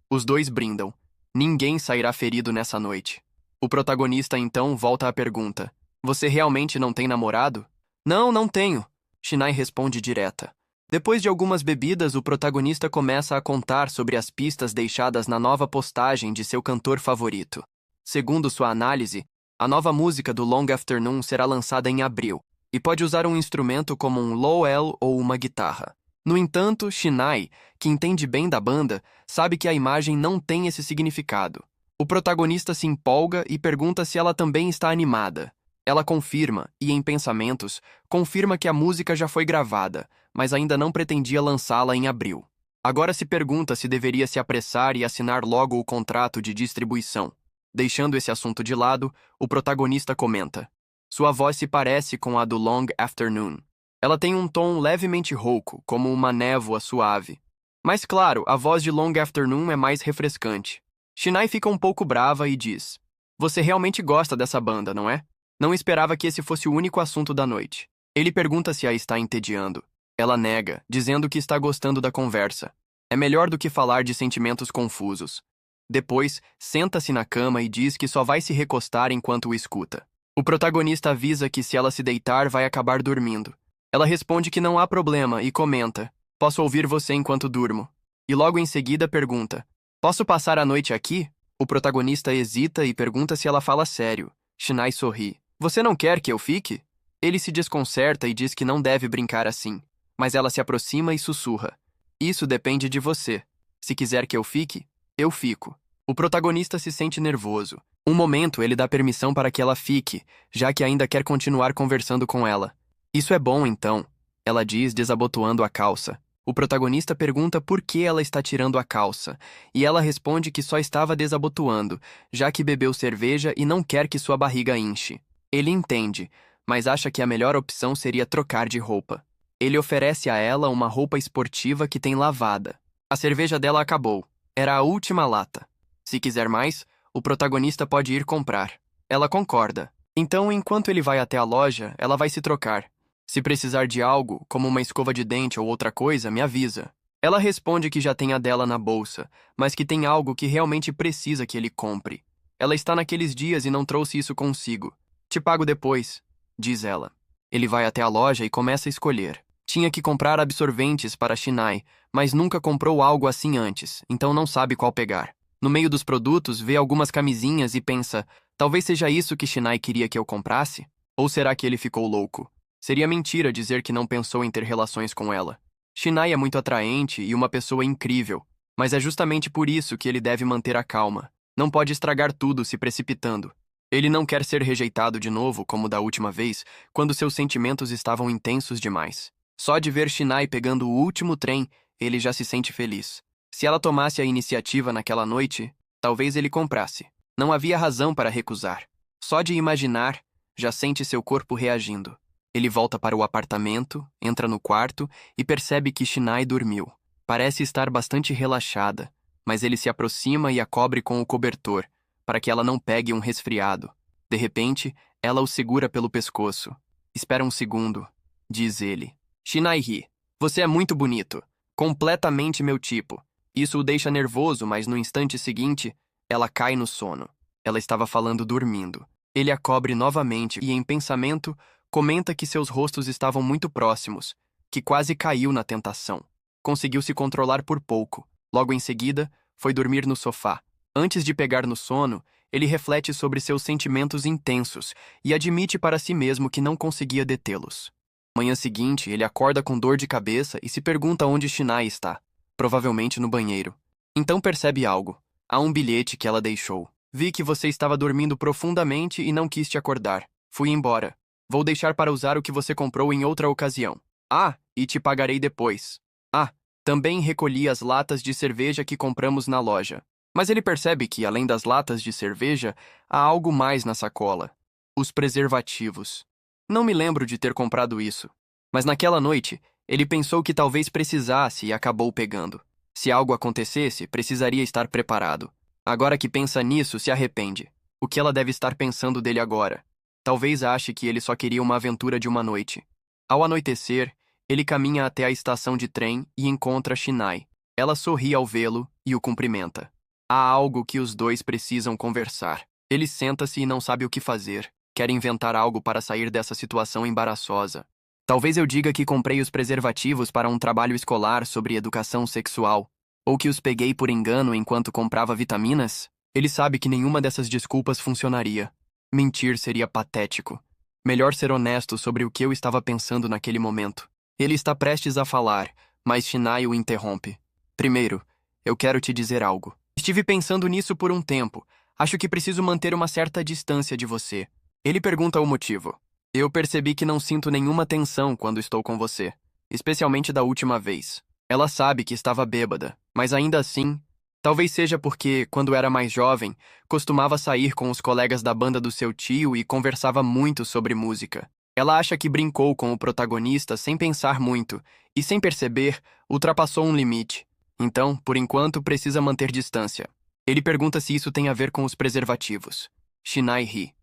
Os dois brindam. Ninguém sairá ferido nessa noite. O protagonista então volta à pergunta. Você realmente não tem namorado? Não, não tenho. Shinai responde direta. Depois de algumas bebidas, o protagonista começa a contar sobre as pistas deixadas na nova postagem de seu cantor favorito. Segundo sua análise, a nova música do Long Afternoon será lançada em abril, e pode usar um instrumento como um lowell ou uma guitarra. No entanto, Shinai, que entende bem da banda, sabe que a imagem não tem esse significado. O protagonista se empolga e pergunta se ela também está animada. Ela confirma, e em pensamentos, confirma que a música já foi gravada, mas ainda não pretendia lançá-la em abril. Agora se pergunta se deveria se apressar e assinar logo o contrato de distribuição. Deixando esse assunto de lado, o protagonista comenta. Sua voz se parece com a do Long Afternoon. Ela tem um tom levemente rouco, como uma névoa suave. Mas claro, a voz de Long Afternoon é mais refrescante. Shinai fica um pouco brava e diz. Você realmente gosta dessa banda, não é? Não esperava que esse fosse o único assunto da noite. Ele pergunta se a está entediando. Ela nega, dizendo que está gostando da conversa. É melhor do que falar de sentimentos confusos. Depois, senta-se na cama e diz que só vai se recostar enquanto o escuta. O protagonista avisa que se ela se deitar, vai acabar dormindo. Ela responde que não há problema e comenta: posso ouvir você enquanto durmo. E logo em seguida pergunta: posso passar a noite aqui? O protagonista hesita e pergunta se ela fala sério. Shinai sorri. Você não quer que eu fique? Ele se desconcerta e diz que não deve brincar assim. Mas ela se aproxima e sussurra. Isso depende de você. Se quiser que eu fique, eu fico. O protagonista se sente nervoso. Um momento ele dá permissão para que ela fique, já que ainda quer continuar conversando com ela. Isso é bom, então, ela diz, desabotoando a calça. O protagonista pergunta por que ela está tirando a calça, e ela responde que só estava desabotoando, já que bebeu cerveja e não quer que sua barriga inche. Ele entende, mas acha que a melhor opção seria trocar de roupa. Ele oferece a ela uma roupa esportiva que tem lavada. A cerveja dela acabou. Era a última lata. Se quiser mais, o protagonista pode ir comprar. Ela concorda. Então, enquanto ele vai até a loja, ela vai se trocar. Se precisar de algo, como uma escova de dente ou outra coisa, me avisa. Ela responde que já tem a dela na bolsa, mas que tem algo que realmente precisa que ele compre. Ela está naqueles dias e não trouxe isso consigo. Te pago depois, diz ela. Ele vai até a loja e começa a escolher. Tinha que comprar absorventes para Shinai, mas nunca comprou algo assim antes, então não sabe qual pegar. No meio dos produtos, vê algumas camisinhas e pensa, talvez seja isso que Shinai queria que eu comprasse? Ou será que ele ficou louco? Seria mentira dizer que não pensou em ter relações com ela. Shinai é muito atraente e uma pessoa incrível, mas é justamente por isso que ele deve manter a calma. Não pode estragar tudo se precipitando. Ele não quer ser rejeitado de novo, como da última vez, quando seus sentimentos estavam intensos demais. Só de ver Shinai pegando o último trem, ele já se sente feliz. Se ela tomasse a iniciativa naquela noite, talvez ele comprasse. Não havia razão para recusar. Só de imaginar, já sente seu corpo reagindo. Ele volta para o apartamento, entra no quarto e percebe que Shinai dormiu. Parece estar bastante relaxada, mas ele se aproxima e a cobre com o cobertor, para que ela não pegue um resfriado. De repente, ela o segura pelo pescoço. Espera um segundo, diz ele. Shinai ri. Você é muito bonito. Completamente meu tipo. Isso o deixa nervoso, mas no instante seguinte, ela cai no sono. Ela estava falando dormindo. Ele a cobre novamente e, em pensamento, comenta que seus rostos estavam muito próximos, que quase caiu na tentação. Conseguiu se controlar por pouco. Logo em seguida, foi dormir no sofá. Antes de pegar no sono, ele reflete sobre seus sentimentos intensos e admite para si mesmo que não conseguia detê-los. Manhã seguinte, ele acorda com dor de cabeça e se pergunta onde Shinai está. Provavelmente no banheiro. Então percebe algo. Há um bilhete que ela deixou. Vi que você estava dormindo profundamente e não quis te acordar. Fui embora. Vou deixar para usar o que você comprou em outra ocasião. Ah, e te pagarei depois. Ah, também recolhi as latas de cerveja que compramos na loja. Mas ele percebe que, além das latas de cerveja, há algo mais na sacola. Os preservativos. Não me lembro de ter comprado isso. Mas naquela noite, ele pensou que talvez precisasse e acabou pegando. Se algo acontecesse, precisaria estar preparado. Agora que pensa nisso, se arrepende. O que ela deve estar pensando dele agora? Talvez ache que ele só queria uma aventura de uma noite. Ao anoitecer, ele caminha até a estação de trem e encontra Shinai. Ela sorri ao vê-lo e o cumprimenta. Há algo que os dois precisam conversar. Ele senta-se e não sabe o que fazer. Quer inventar algo para sair dessa situação embaraçosa. Talvez eu diga que comprei os preservativos para um trabalho escolar sobre educação sexual. Ou que os peguei por engano enquanto comprava vitaminas? Ele sabe que nenhuma dessas desculpas funcionaria. Mentir seria patético. Melhor ser honesto sobre o que eu estava pensando naquele momento. Ele está prestes a falar, mas Shinai o interrompe. Primeiro, eu quero te dizer algo. Estive pensando nisso por um tempo. Acho que preciso manter uma certa distância de você. Ele pergunta o motivo. Eu percebi que não sinto nenhuma tensão quando estou com você, especialmente da última vez. Ela sabe que estava bêbada, mas ainda assim, talvez seja porque, quando era mais jovem, costumava sair com os colegas da banda do seu tio e conversava muito sobre música. Ela acha que brincou com o protagonista sem pensar muito e, sem perceber, ultrapassou um limite. Então, por enquanto, precisa manter distância. Ele pergunta se isso tem a ver com os preservativos. Shinai ri.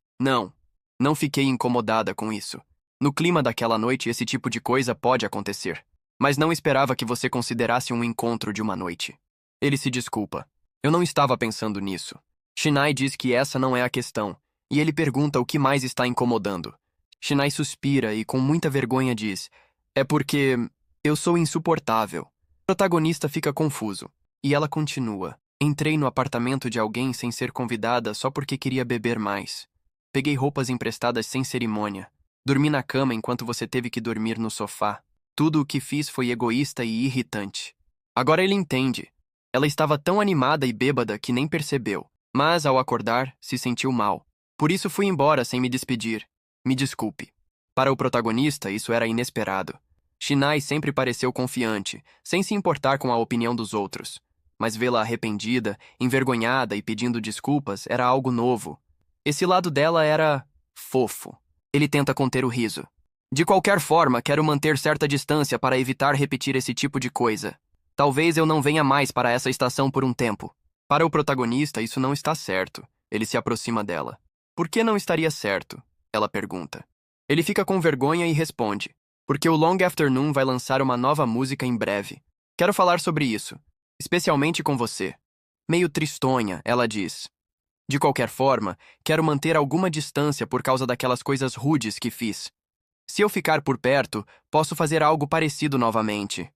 Não fiquei incomodada com isso. No clima daquela noite, esse tipo de coisa pode acontecer. Mas não esperava que você considerasse um encontro de uma noite. Ele se desculpa. Eu não estava pensando nisso. Shinai diz que essa não é a questão, e ele pergunta o que mais está incomodando. Shinai suspira e, com muita vergonha, diz: é porque eu sou insuportável. O protagonista fica confuso, e ela continua. Entrei no apartamento de alguém sem ser convidada só porque queria beber mais. Peguei roupas emprestadas sem cerimônia. Dormi na cama enquanto você teve que dormir no sofá. Tudo o que fiz foi egoísta e irritante. Agora ele entende. Ela estava tão animada e bêbada que nem percebeu, mas ao acordar, se sentiu mal. Por isso fui embora sem me despedir. Me desculpe. Para o protagonista, isso era inesperado. Shinai sempre pareceu confiante, sem se importar com a opinião dos outros. Mas vê-la arrependida, envergonhada e pedindo desculpas era algo novo. Esse lado dela era fofo. Ele tenta conter o riso. De qualquer forma, quero manter certa distância para evitar repetir esse tipo de coisa. Talvez eu não venha mais para essa estação por um tempo. Para o protagonista, isso não está certo. Ele se aproxima dela. Por que não estaria certo? Ela pergunta. Ele fica com vergonha e responde. Porque o Long Afternoon vai lançar uma nova música em breve. Quero falar sobre isso, especialmente com você. Meio tristonha, ela diz. De qualquer forma, quero manter alguma distância por causa daquelas coisas rudes que fiz. Se eu ficar por perto, posso fazer algo parecido novamente.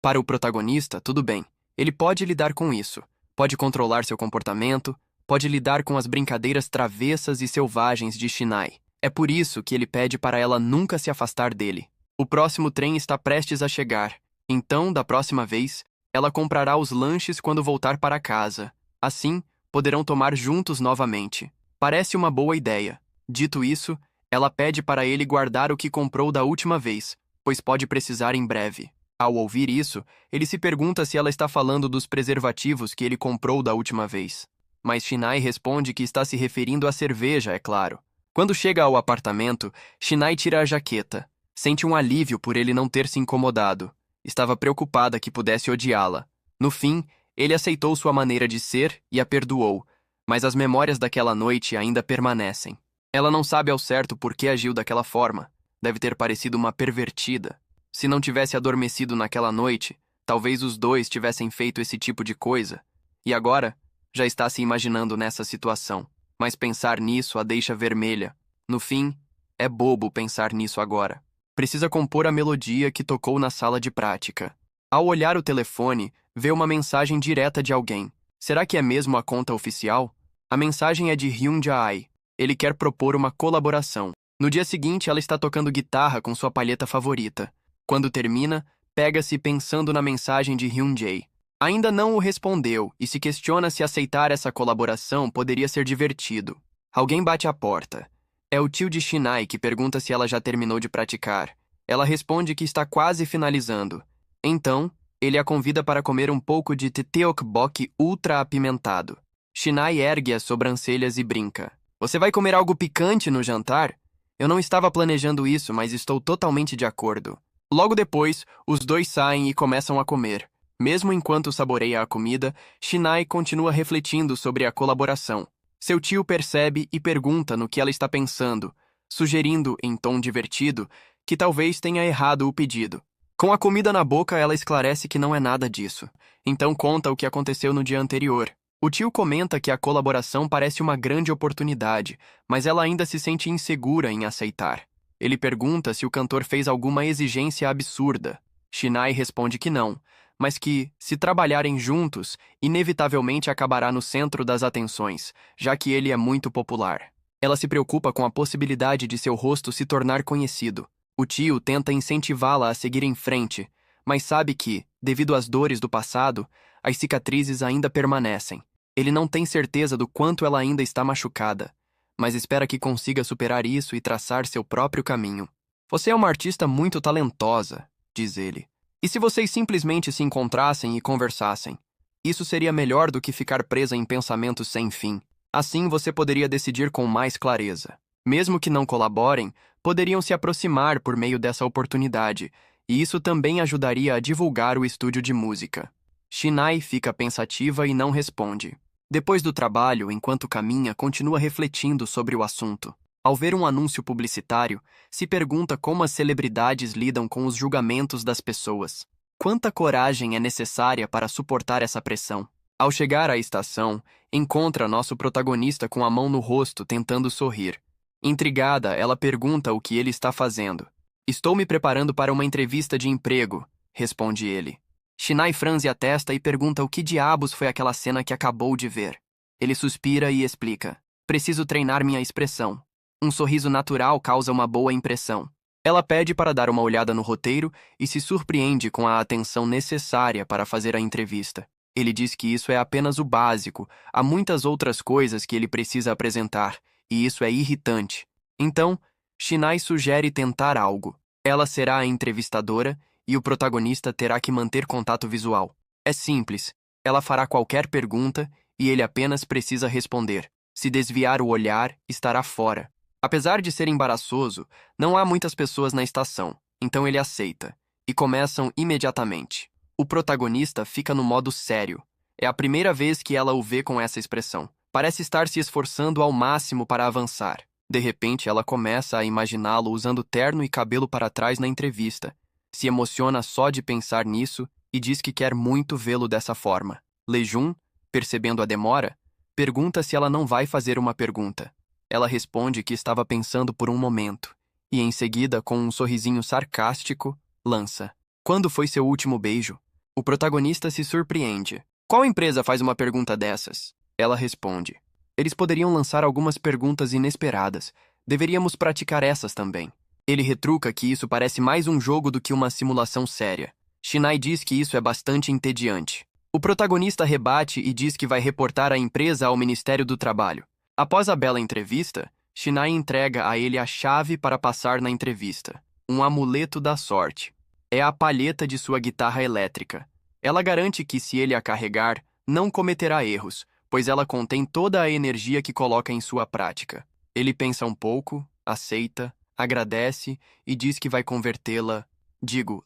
Para o protagonista, tudo bem. Ele pode lidar com isso. Pode controlar seu comportamento, pode lidar com as brincadeiras travessas e selvagens de Shinai. É por isso que ele pede para ela nunca se afastar dele. O próximo trem está prestes a chegar. Então, da próxima vez, ela comprará os lanches quando voltar para casa. Assim, poderão tomar juntos novamente. Parece uma boa ideia. Dito isso, ela pede para ele guardar o que comprou da última vez, pois pode precisar em breve. Ao ouvir isso, ele se pergunta se ela está falando dos preservativos que ele comprou da última vez. Mas Shinai responde que está se referindo à cerveja, é claro. Quando chega ao apartamento, Shinai tira a jaqueta. Sente um alívio por ele não ter se incomodado. Estava preocupada que pudesse odiá-la. No fim, ele aceitou sua maneira de ser e a perdoou, mas as memórias daquela noite ainda permanecem. Ela não sabe ao certo por que agiu daquela forma. Deve ter parecido uma pervertida. Se não tivesse adormecido naquela noite, talvez os dois tivessem feito esse tipo de coisa. E agora, já está se imaginando nessa situação. Mas pensar nisso a deixa vermelha. No fim, é bobo pensar nisso agora. Precisa compor a melodia que tocou na sala de prática. Ao olhar o telefone, vê uma mensagem direta de alguém. Será que é mesmo a conta oficial? A mensagem é de Hyun Jae. Ele quer propor uma colaboração. No dia seguinte, ela está tocando guitarra com sua palheta favorita. Quando termina, pega-se pensando na mensagem de Hyun Jae. Ainda não o respondeu e se questiona se aceitar essa colaboração poderia ser divertido. Alguém bate à porta. É o tio de Shinai que pergunta se ela já terminou de praticar. Ela responde que está quase finalizando. Então, ele a convida para comer um pouco de tteokbokki ultra apimentado. Shinai ergue as sobrancelhas e brinca. Você vai comer algo picante no jantar? Eu não estava planejando isso, mas estou totalmente de acordo. Logo depois, os dois saem e começam a comer. Mesmo enquanto saboreia a comida, Shinai continua refletindo sobre a colaboração. Seu tio percebe e pergunta no que ela está pensando, sugerindo, em tom divertido, que talvez tenha errado o pedido. Com a comida na boca, ela esclarece que não é nada disso. Então conta o que aconteceu no dia anterior. O tio comenta que a colaboração parece uma grande oportunidade, mas ela ainda se sente insegura em aceitar. Ele pergunta se o cantor fez alguma exigência absurda. Shinai responde que não, mas que, se trabalharem juntos, inevitavelmente acabará no centro das atenções, já que ele é muito popular. Ela se preocupa com a possibilidade de seu rosto se tornar conhecido. O tio tenta incentivá-la a seguir em frente, mas sabe que, devido às dores do passado, as cicatrizes ainda permanecem. Ele não tem certeza do quanto ela ainda está machucada, mas espera que consiga superar isso e traçar seu próprio caminho. Você é uma artista muito talentosa, diz ele. E se vocês simplesmente se encontrassem e conversassem? Isso seria melhor do que ficar presa em pensamentos sem fim. Assim você poderia decidir com mais clareza. Mesmo que não colaborem, poderiam se aproximar por meio dessa oportunidade, e isso também ajudaria a divulgar o estúdio de música. Shinai fica pensativa e não responde. Depois do trabalho, enquanto caminha, continua refletindo sobre o assunto. Ao ver um anúncio publicitário, se pergunta como as celebridades lidam com os julgamentos das pessoas. Quanta coragem é necessária para suportar essa pressão? Ao chegar à estação, encontra nosso protagonista com a mão no rosto tentando sorrir. Intrigada, ela pergunta o que ele está fazendo. Estou me preparando para uma entrevista de emprego, responde ele. Shinai franze a testa e pergunta o que diabos foi aquela cena que acabou de ver. Ele suspira e explica. Preciso treinar minha expressão. Um sorriso natural causa uma boa impressão. Ela pede para dar uma olhada no roteiro e se surpreende com a atenção necessária para fazer a entrevista. Ele diz que isso é apenas o básico, há muitas outras coisas que ele precisa apresentar, e isso é irritante. Então, Shinai sugere tentar algo. Ela será a entrevistadora e o protagonista terá que manter contato visual. É simples, ela fará qualquer pergunta e ele apenas precisa responder. Se desviar o olhar, estará fora. Apesar de ser embaraçoso, não há muitas pessoas na estação, então ele aceita, e começam imediatamente. O protagonista fica no modo sério. É a primeira vez que ela o vê com essa expressão. Parece estar se esforçando ao máximo para avançar. De repente, ela começa a imaginá-lo usando terno e cabelo para trás na entrevista. Se emociona só de pensar nisso e diz que quer muito vê-lo dessa forma. Lejun, percebendo a demora, pergunta se ela não vai fazer uma pergunta. Ela responde que estava pensando por um momento, e em seguida, com um sorrisinho sarcástico, lança. Quando foi seu último beijo? O protagonista se surpreende. Qual empresa faz uma pergunta dessas? Ela responde. Eles poderiam lançar algumas perguntas inesperadas. Deveríamos praticar essas também. Ele retruca que isso parece mais um jogo do que uma simulação séria. Shinai diz que isso é bastante entediante. O protagonista rebate e diz que vai reportar a empresa ao Ministério do Trabalho. Após a bela entrevista, Shinai entrega a ele a chave para passar na entrevista. Um amuleto da sorte. É a palheta de sua guitarra elétrica. Ela garante que, se ele a carregar, não cometerá erros, pois ela contém toda a energia que coloca em sua prática. Ele pensa um pouco, aceita, agradece e diz que vai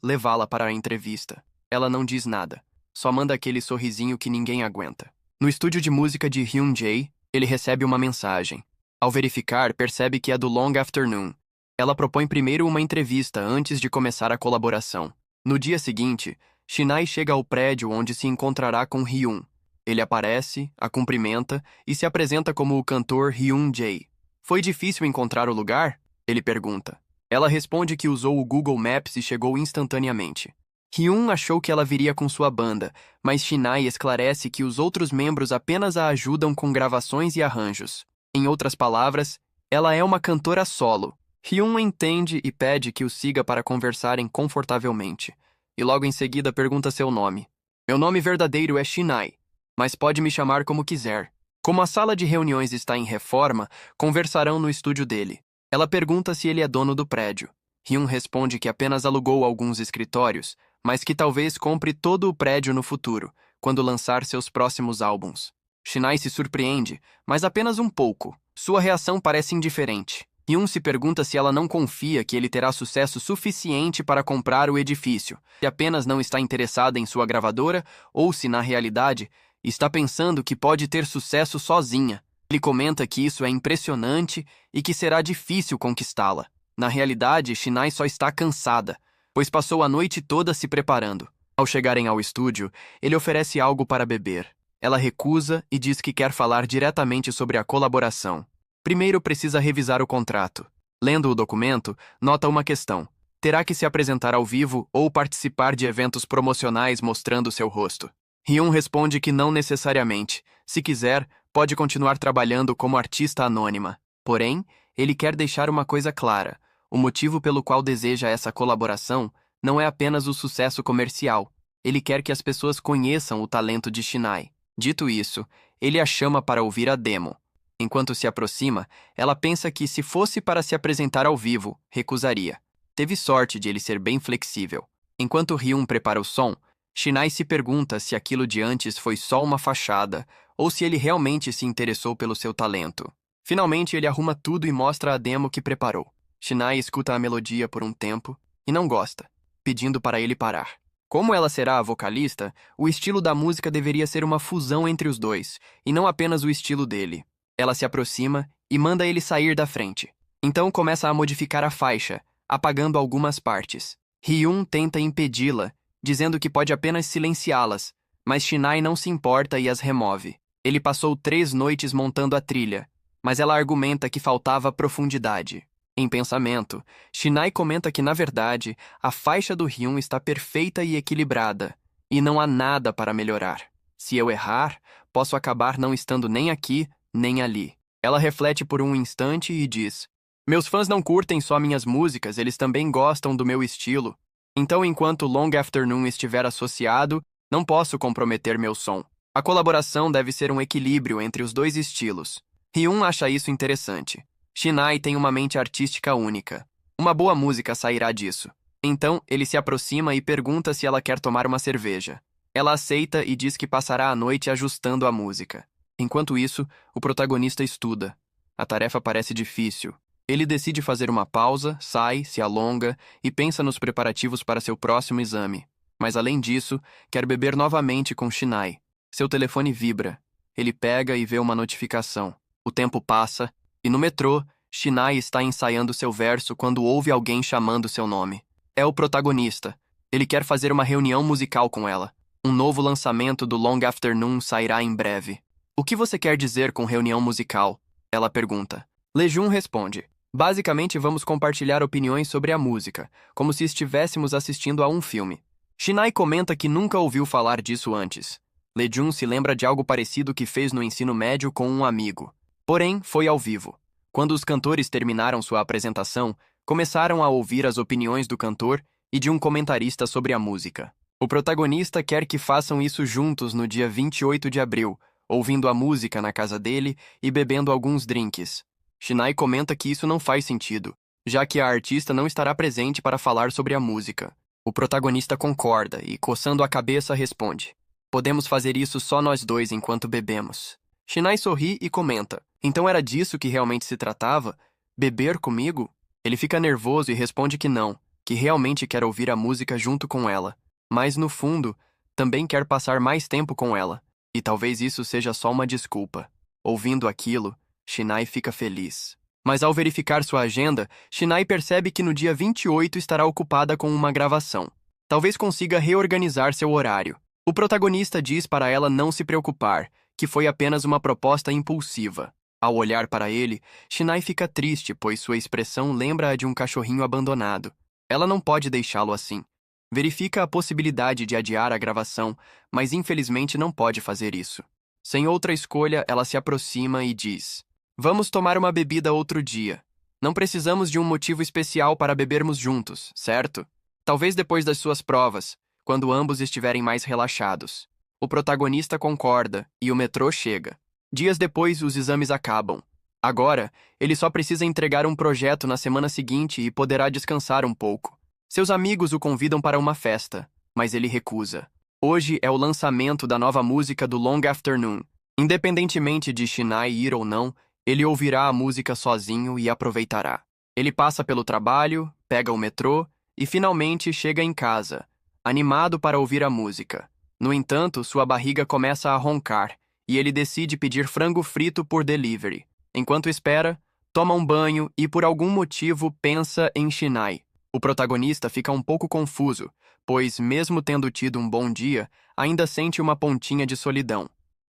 levá-la para a entrevista. Ela não diz nada, só manda aquele sorrisinho que ninguém aguenta. No estúdio de música de Hyun-jae, ele recebe uma mensagem. Ao verificar, percebe que é do Long Afternoon. Ela propõe primeiro uma entrevista antes de começar a colaboração. No dia seguinte, Shinai chega ao prédio onde se encontrará com Hyun. Ele aparece, a cumprimenta e se apresenta como o cantor Hyun-jae. Foi difícil encontrar o lugar? Ele pergunta. Ela responde que usou o Google Maps e chegou instantaneamente. Hyun achou que ela viria com sua banda, mas Shinai esclarece que os outros membros apenas a ajudam com gravações e arranjos. Em outras palavras, ela é uma cantora solo. Hyun entende e pede que o siga para conversarem confortavelmente. E logo em seguida pergunta seu nome. Meu nome verdadeiro é Shinai, mas pode me chamar como quiser. Como a sala de reuniões está em reforma, conversarão no estúdio dele. Ela pergunta se ele é dono do prédio. Hyun responde que apenas alugou alguns escritórios, mas que talvez compre todo o prédio no futuro, quando lançar seus próximos álbuns. Shinai se surpreende, mas apenas um pouco. Sua reação parece indiferente. Hyun se pergunta se ela não confia que ele terá sucesso suficiente para comprar o edifício, se apenas não está interessada em sua gravadora ou se, na realidade, está pensando que pode ter sucesso sozinha. Ele comenta que isso é impressionante e que será difícil conquistá-la. Na realidade, Shinai só está cansada, pois passou a noite toda se preparando. Ao chegarem ao estúdio, ele oferece algo para beber. Ela recusa e diz que quer falar diretamente sobre a colaboração. Primeiro precisa revisar o contrato. Lendo o documento, nota uma questão. Terá que se apresentar ao vivo ou participar de eventos promocionais mostrando seu rosto. Hyun responde que não necessariamente. Se quiser, pode continuar trabalhando como artista anônima. Porém, ele quer deixar uma coisa clara. O motivo pelo qual deseja essa colaboração não é apenas o sucesso comercial. Ele quer que as pessoas conheçam o talento de Shinai. Dito isso, ele a chama para ouvir a demo. Enquanto se aproxima, ela pensa que, se fosse para se apresentar ao vivo, recusaria. Teve sorte de ele ser bem flexível. Enquanto Hyun prepara o som, Shinai se pergunta se aquilo de antes foi só uma fachada ou se ele realmente se interessou pelo seu talento. Finalmente, ele arruma tudo e mostra a demo que preparou. Shinai escuta a melodia por um tempo e não gosta, pedindo para ele parar. Como ela será a vocalista, o estilo da música deveria ser uma fusão entre os dois, e não apenas o estilo dele. Ela se aproxima e manda ele sair da frente. Então começa a modificar a faixa, apagando algumas partes. Hyun tenta impedi-la, dizendo que pode apenas silenciá-las, mas Shinai não se importa e as remove. Ele passou 3 noites montando a trilha, mas ela argumenta que faltava profundidade. Em pensamento, Shinai comenta que, na verdade, a faixa do Hyun está perfeita e equilibrada, e não há nada para melhorar. Se eu errar, posso acabar não estando nem aqui, nem ali. Ela reflete por um instante e diz: meus fãs não curtem só minhas músicas, eles também gostam do meu estilo. Então, enquanto Long Afternoon estiver associado, não posso comprometer meu som. A colaboração deve ser um equilíbrio entre os dois estilos. Hyun acha isso interessante. Shinai tem uma mente artística única. Uma boa música sairá disso. Então, ele se aproxima e pergunta se ela quer tomar uma cerveja. Ela aceita e diz que passará a noite ajustando a música. Enquanto isso, o protagonista estuda. A tarefa parece difícil. Ele decide fazer uma pausa, sai, se alonga e pensa nos preparativos para seu próximo exame. Mas, além disso, quer beber novamente com Shinai. Seu telefone vibra. Ele pega e vê uma notificação. O tempo passa, e no metrô, Shinai está ensaiando seu verso quando ouve alguém chamando seu nome. É o protagonista. Ele quer fazer uma reunião musical com ela. Um novo lançamento do Long Afternoon sairá em breve. O que você quer dizer com reunião musical? Ela pergunta. Lejun responde. Basicamente, vamos compartilhar opiniões sobre a música, como se estivéssemos assistindo a um filme. Shinai comenta que nunca ouviu falar disso antes. Lejun se lembra de algo parecido que fez no ensino médio com um amigo. Porém, foi ao vivo. Quando os cantores terminaram sua apresentação, começaram a ouvir as opiniões do cantor e de um comentarista sobre a música. O protagonista quer que façam isso juntos no dia 28 de abril, ouvindo a música na casa dele e bebendo alguns drinks. Shinai comenta que isso não faz sentido, já que a artista não estará presente para falar sobre a música. O protagonista concorda e, coçando a cabeça, responde: podemos fazer isso só nós dois enquanto bebemos. Shinai sorri e comenta: então era disso que realmente se tratava? Beber comigo? Ele fica nervoso e responde que não, que realmente quer ouvir a música junto com ela. Mas, no fundo, também quer passar mais tempo com ela. E talvez isso seja só uma desculpa. Ouvindo aquilo, Shinai fica feliz. Mas ao verificar sua agenda, Shinai percebe que no dia 28 estará ocupada com uma gravação. Talvez consiga reorganizar seu horário. O protagonista diz para ela não se preocupar, que foi apenas uma proposta impulsiva. Ao olhar para ele, Shinai fica triste, pois sua expressão lembra a de um cachorrinho abandonado. Ela não pode deixá-lo assim. Verifica a possibilidade de adiar a gravação, mas infelizmente não pode fazer isso. Sem outra escolha, ela se aproxima e diz: vamos tomar uma bebida outro dia. Não precisamos de um motivo especial para bebermos juntos, certo? Talvez depois das suas provas, quando ambos estiverem mais relaxados. O protagonista concorda e o metrô chega. Dias depois, os exames acabam. Agora, ele só precisa entregar um projeto na semana seguinte e poderá descansar um pouco. Seus amigos o convidam para uma festa, mas ele recusa. Hoje é o lançamento da nova música do Long Afternoon. Independentemente de Shinai ir ou não, ele ouvirá a música sozinho e aproveitará. Ele passa pelo trabalho, pega o metrô e finalmente chega em casa, animado para ouvir a música. No entanto, sua barriga começa a roncar e ele decide pedir frango frito por delivery. Enquanto espera, toma um banho e por algum motivo pensa em Shinai. O protagonista fica um pouco confuso, pois, mesmo tendo tido um bom dia, ainda sente uma pontinha de solidão.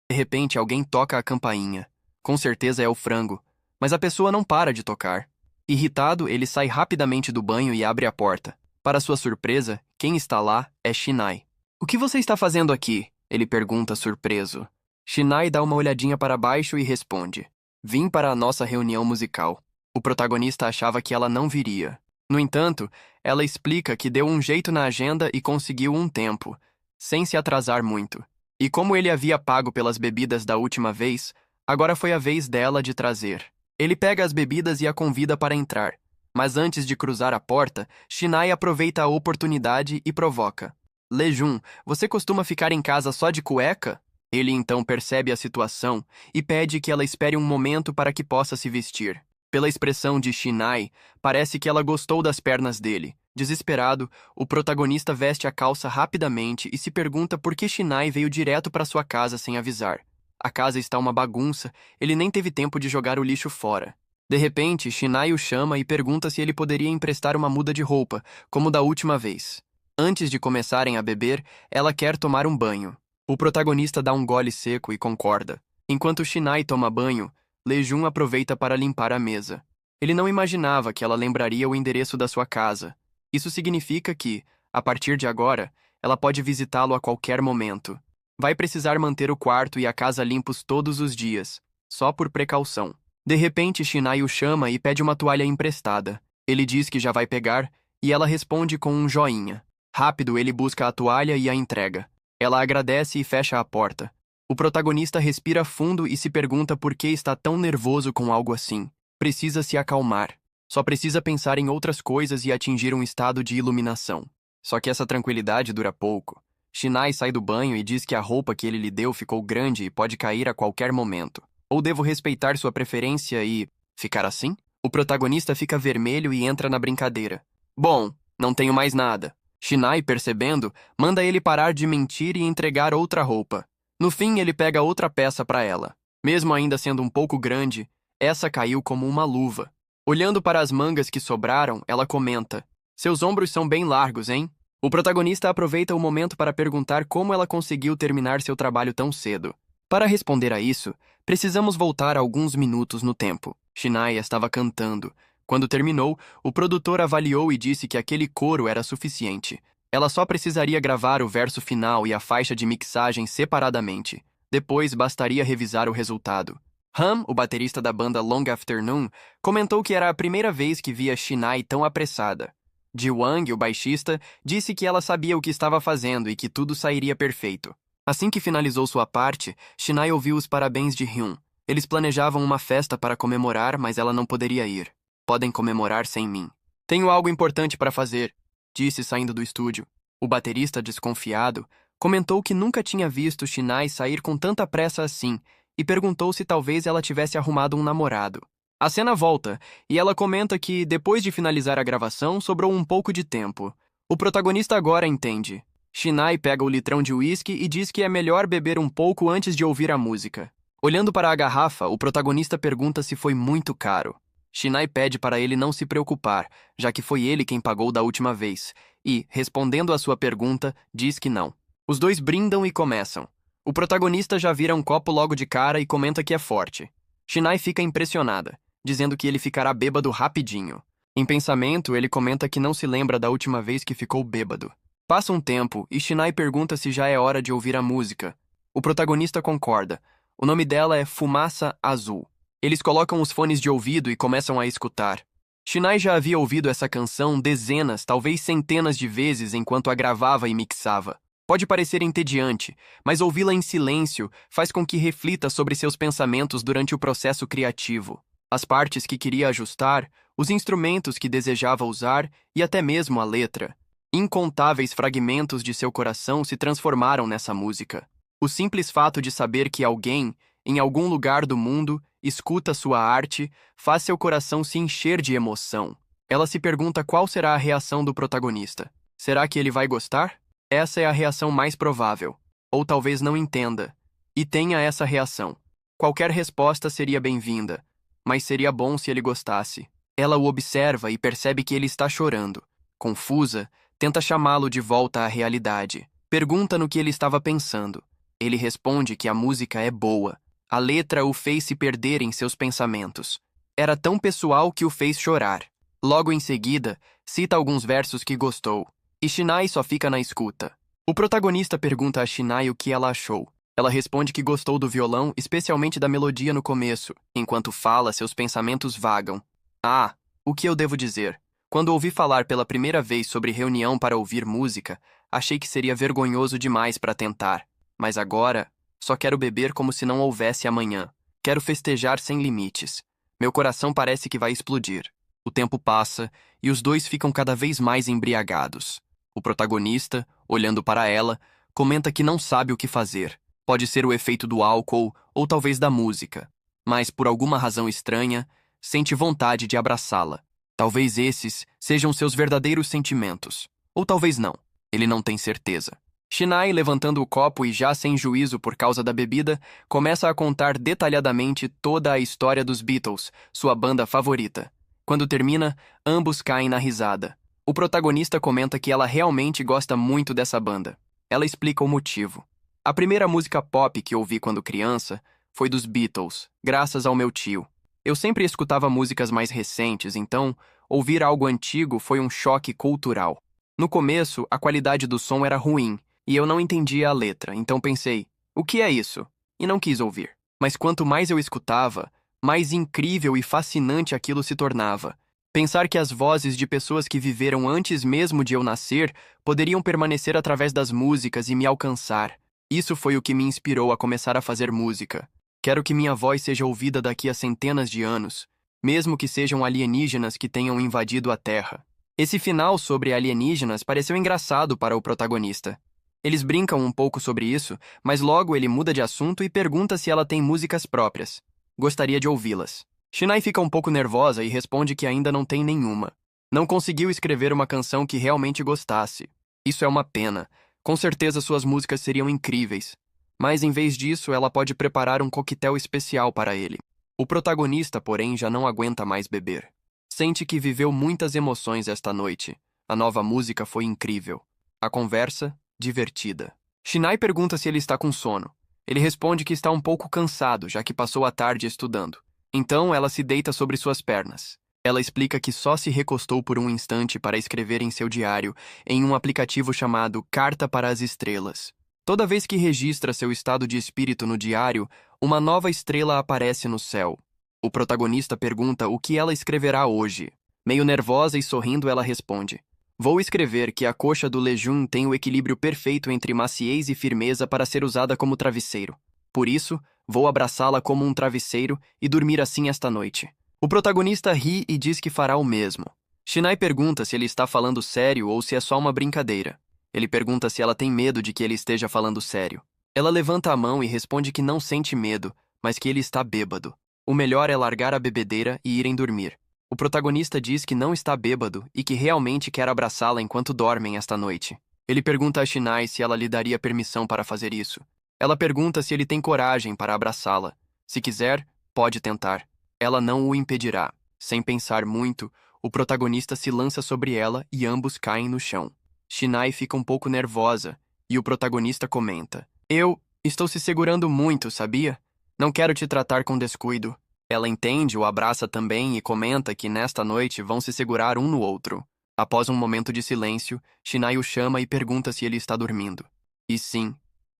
De repente, alguém toca a campainha. Com certeza é o frango, mas a pessoa não para de tocar. Irritado, ele sai rapidamente do banho e abre a porta. Para sua surpresa, quem está lá é Shinai. "O que você está fazendo aqui?" ele pergunta surpreso. Shinai dá uma olhadinha para baixo e responde: "Vim para a nossa reunião musical." O protagonista achava que ela não viria. No entanto, ela explica que deu um jeito na agenda e conseguiu um tempo, sem se atrasar muito. E como ele havia pago pelas bebidas da última vez, agora foi a vez dela de trazer. Ele pega as bebidas e a convida para entrar. Mas antes de cruzar a porta, Shinai aproveita a oportunidade e provoca: "Lejun, você costuma ficar em casa só de cueca?" Ele então percebe a situação e pede que ela espere um momento para que possa se vestir. Pela expressão de Shinai, parece que ela gostou das pernas dele. Desesperado, o protagonista veste a calça rapidamente e se pergunta por que Shinai veio direto para sua casa sem avisar. A casa está uma bagunça, ele nem teve tempo de jogar o lixo fora. De repente, Shinai o chama e pergunta se ele poderia emprestar uma muda de roupa, como da última vez. Antes de começarem a beber, ela quer tomar um banho. O protagonista dá um gole seco e concorda. Enquanto Shinai toma banho, Lejun aproveita para limpar a mesa. Ele não imaginava que ela lembraria o endereço da sua casa. Isso significa que, a partir de agora, ela pode visitá-lo a qualquer momento. Vai precisar manter o quarto e a casa limpos todos os dias, só por precaução. De repente, Shinai o chama e pede uma toalha emprestada. Ele diz que já vai pegar, e ela responde com um joinha. Rápido, ele busca a toalha e a entrega. Ela agradece e fecha a porta. O protagonista respira fundo e se pergunta por que está tão nervoso com algo assim. Precisa se acalmar. Só precisa pensar em outras coisas e atingir um estado de iluminação. Só que essa tranquilidade dura pouco. Shinai sai do banho e diz que a roupa que ele lhe deu ficou grande e pode cair a qualquer momento. Ou devo respeitar sua preferência e ficar assim? O protagonista fica vermelho e entra na brincadeira. "Bom, não tenho mais nada." Shinai, percebendo, manda ele parar de mentir e entregar outra roupa. No fim, ele pega outra peça para ela. Mesmo ainda sendo um pouco grande, essa caiu como uma luva. Olhando para as mangas que sobraram, ela comenta: "Seus ombros são bem largos, hein?" O protagonista aproveita o momento para perguntar como ela conseguiu terminar seu trabalho tão cedo. Para responder a isso, precisamos voltar alguns minutos no tempo. Shinai estava cantando. Quando terminou, o produtor avaliou e disse que aquele coro era suficiente. Ela só precisaria gravar o verso final e a faixa de mixagem separadamente. Depois, bastaria revisar o resultado. Ham, o baterista da banda Long Afternoon, comentou que era a primeira vez que via Shinai tão apressada. Ji Wang, o baixista, disse que ela sabia o que estava fazendo e que tudo sairia perfeito. Assim que finalizou sua parte, Shinai ouviu os parabéns de Hyun. Eles planejavam uma festa para comemorar, mas ela não poderia ir. "Podem comemorar sem mim. Tenho algo importante para fazer", disse saindo do estúdio. O baterista, desconfiado, comentou que nunca tinha visto Shinai sair com tanta pressa assim e perguntou se talvez ela tivesse arrumado um namorado. A cena volta e ela comenta que, depois de finalizar a gravação, sobrou um pouco de tempo. O protagonista agora entende. Shinai pega o litrão de uísque e diz que é melhor beber um pouco antes de ouvir a música. Olhando para a garrafa, o protagonista pergunta se foi muito caro. Shinai pede para ele não se preocupar, já que foi ele quem pagou da última vez, e, respondendo à sua pergunta, diz que não. Os dois brindam e começam. O protagonista já vira um copo logo de cara e comenta que é forte. Shinai fica impressionada, dizendo que ele ficará bêbado rapidinho. Em pensamento, ele comenta que não se lembra da última vez que ficou bêbado. Passa um tempo e Shinai pergunta se já é hora de ouvir a música. O protagonista concorda. O nome dela é Fumaça Azul. Eles colocam os fones de ouvido e começam a escutar. Shinai já havia ouvido essa canção dezenas, talvez centenas de vezes enquanto a gravava e mixava. Pode parecer entediante, mas ouvi-la em silêncio faz com que reflita sobre seus pensamentos durante o processo criativo. As partes que queria ajustar, os instrumentos que desejava usar e até mesmo a letra. Incontáveis fragmentos de seu coração se transformaram nessa música. O simples fato de saber que alguém, em algum lugar do mundo, escuta sua arte, faz seu coração se encher de emoção. Ela se pergunta qual será a reação do protagonista. Será que ele vai gostar? Essa é a reação mais provável. Ou talvez não entenda. E tenha essa reação. Qualquer resposta seria bem-vinda, mas seria bom se ele gostasse. Ela o observa e percebe que ele está chorando. Confusa, tenta chamá-lo de volta à realidade. Pergunta no que ele estava pensando. Ele responde que a música é boa. A letra o fez se perder em seus pensamentos. Era tão pessoal que o fez chorar. Logo em seguida, cita alguns versos que gostou. E Shinai só fica na escuta. O protagonista pergunta a Shinai o que ela achou. Ela responde que gostou do violão, especialmente da melodia no começo. Enquanto fala, seus pensamentos vagam. Ah, o que eu devo dizer? Quando ouvi falar pela primeira vez sobre reunião para ouvir música, achei que seria vergonhoso demais para tentar. Mas agora, só quero beber como se não houvesse amanhã. Quero festejar sem limites. Meu coração parece que vai explodir. O tempo passa e os dois ficam cada vez mais embriagados. O protagonista, olhando para ela, comenta que não sabe o que fazer. Pode ser o efeito do álcool ou talvez da música. Mas, por alguma razão estranha, sente vontade de abraçá-la. Talvez esses sejam seus verdadeiros sentimentos. Ou talvez não. Ele não tem certeza. Shinai, levantando o copo e já sem juízo por causa da bebida, começa a contar detalhadamente toda a história dos Beatles, sua banda favorita. Quando termina, ambos caem na risada. O protagonista comenta que ela realmente gosta muito dessa banda. Ela explica o motivo. A primeira música pop que ouvi quando criança foi dos Beatles, graças ao meu tio. Eu sempre escutava músicas mais recentes, então ouvir algo antigo foi um choque cultural. No começo, a qualidade do som era ruim, e eu não entendia a letra, então pensei, o que é isso? E não quis ouvir. Mas quanto mais eu escutava, mais incrível e fascinante aquilo se tornava. Pensar que as vozes de pessoas que viveram antes mesmo de eu nascer poderiam permanecer através das músicas e me alcançar. Isso foi o que me inspirou a começar a fazer música. Quero que minha voz seja ouvida daqui a centenas de anos, mesmo que sejam alienígenas que tenham invadido a Terra. Esse final sobre alienígenas pareceu engraçado para o protagonista. Eles brincam um pouco sobre isso, mas logo ele muda de assunto e pergunta se ela tem músicas próprias. Gostaria de ouvi-las. Shinai fica um pouco nervosa e responde que ainda não tem nenhuma. Não conseguiu escrever uma canção que realmente gostasse. Isso é uma pena. Com certeza suas músicas seriam incríveis. Mas em vez disso, ela pode preparar um coquetel especial para ele. O protagonista, porém, já não aguenta mais beber. Sente que viveu muitas emoções esta noite. A nova música foi incrível. A conversa, divertida. Shinai pergunta se ele está com sono. Ele responde que está um pouco cansado, já que passou a tarde estudando. Então, ela se deita sobre suas pernas. Ela explica que só se recostou por um instante para escrever em seu diário em um aplicativo chamado Carta para as Estrelas. Toda vez que registra seu estado de espírito no diário, uma nova estrela aparece no céu. O protagonista pergunta o que ela escreverá hoje. Meio nervosa e sorrindo, ela responde: Vou escrever que a coxa do Lejun tem o equilíbrio perfeito entre maciez e firmeza para ser usada como travesseiro. Por isso, vou abraçá-la como um travesseiro e dormir assim esta noite. O protagonista ri e diz que fará o mesmo. Shinai pergunta se ele está falando sério ou se é só uma brincadeira. Ele pergunta se ela tem medo de que ele esteja falando sério. Ela levanta a mão e responde que não sente medo, mas que ele está bêbado. O melhor é largar a bebedeira e irem dormir. O protagonista diz que não está bêbado e que realmente quer abraçá-la enquanto dormem esta noite. Ele pergunta a Shinai se ela lhe daria permissão para fazer isso. Ela pergunta se ele tem coragem para abraçá-la. Se quiser, pode tentar. Ela não o impedirá. Sem pensar muito, o protagonista se lança sobre ela e ambos caem no chão. Shinai fica um pouco nervosa e o protagonista comenta: Eu estou se segurando muito, sabia? Não quero te tratar com descuido. Ela entende, o abraça também e comenta que nesta noite vão se segurar um no outro. Após um momento de silêncio, Shinai o chama e pergunta se ele está dormindo. E sim,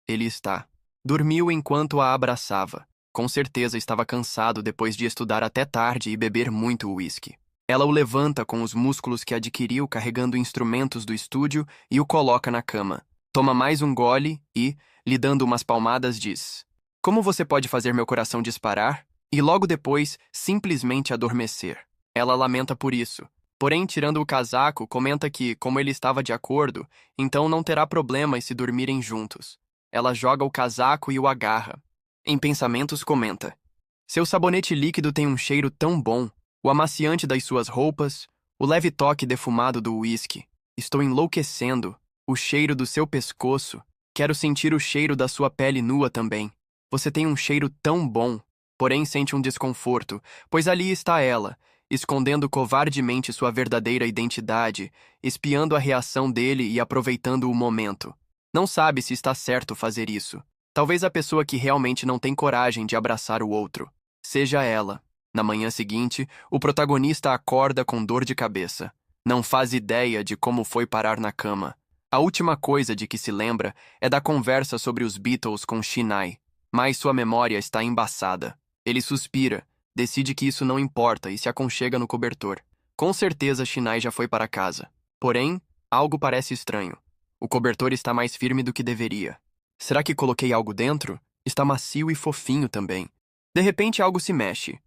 ele está. Dormiu enquanto a abraçava. Com certeza estava cansado depois de estudar até tarde e beber muito uísque. Ela o levanta com os músculos que adquiriu carregando instrumentos do estúdio e o coloca na cama. Toma mais um gole e, lhe dando umas palmadas, diz: Como você pode fazer meu coração disparar? E logo depois, simplesmente adormecer. Ela lamenta por isso. Porém, tirando o casaco, comenta que, como ele estava de acordo, então não terá problemas se dormirem juntos. Ela joga o casaco e o agarra. Em pensamentos, comenta: Seu sabonete líquido tem um cheiro tão bom, o amaciante das suas roupas, o leve toque defumado do uísque. Estou enlouquecendo. O cheiro do seu pescoço. Quero sentir o cheiro da sua pele nua também. Você tem um cheiro tão bom. Porém, sente um desconforto, pois ali está ela, escondendo covardemente sua verdadeira identidade, espiando a reação dele e aproveitando o momento. Não sabe se está certo fazer isso. Talvez a pessoa que realmente não tem coragem de abraçar o outro seja ela. Na manhã seguinte, o protagonista acorda com dor de cabeça. Não faz ideia de como foi parar na cama. A última coisa de que se lembra é da conversa sobre os Beatles com Shinai, mas sua memória está embaçada. Ele suspira, decide que isso não importa e se aconchega no cobertor. Com certeza Shinai já foi para casa. Porém, algo parece estranho. O cobertor está mais firme do que deveria. Será que coloquei algo dentro? Está macio e fofinho também. De repente algo se mexe.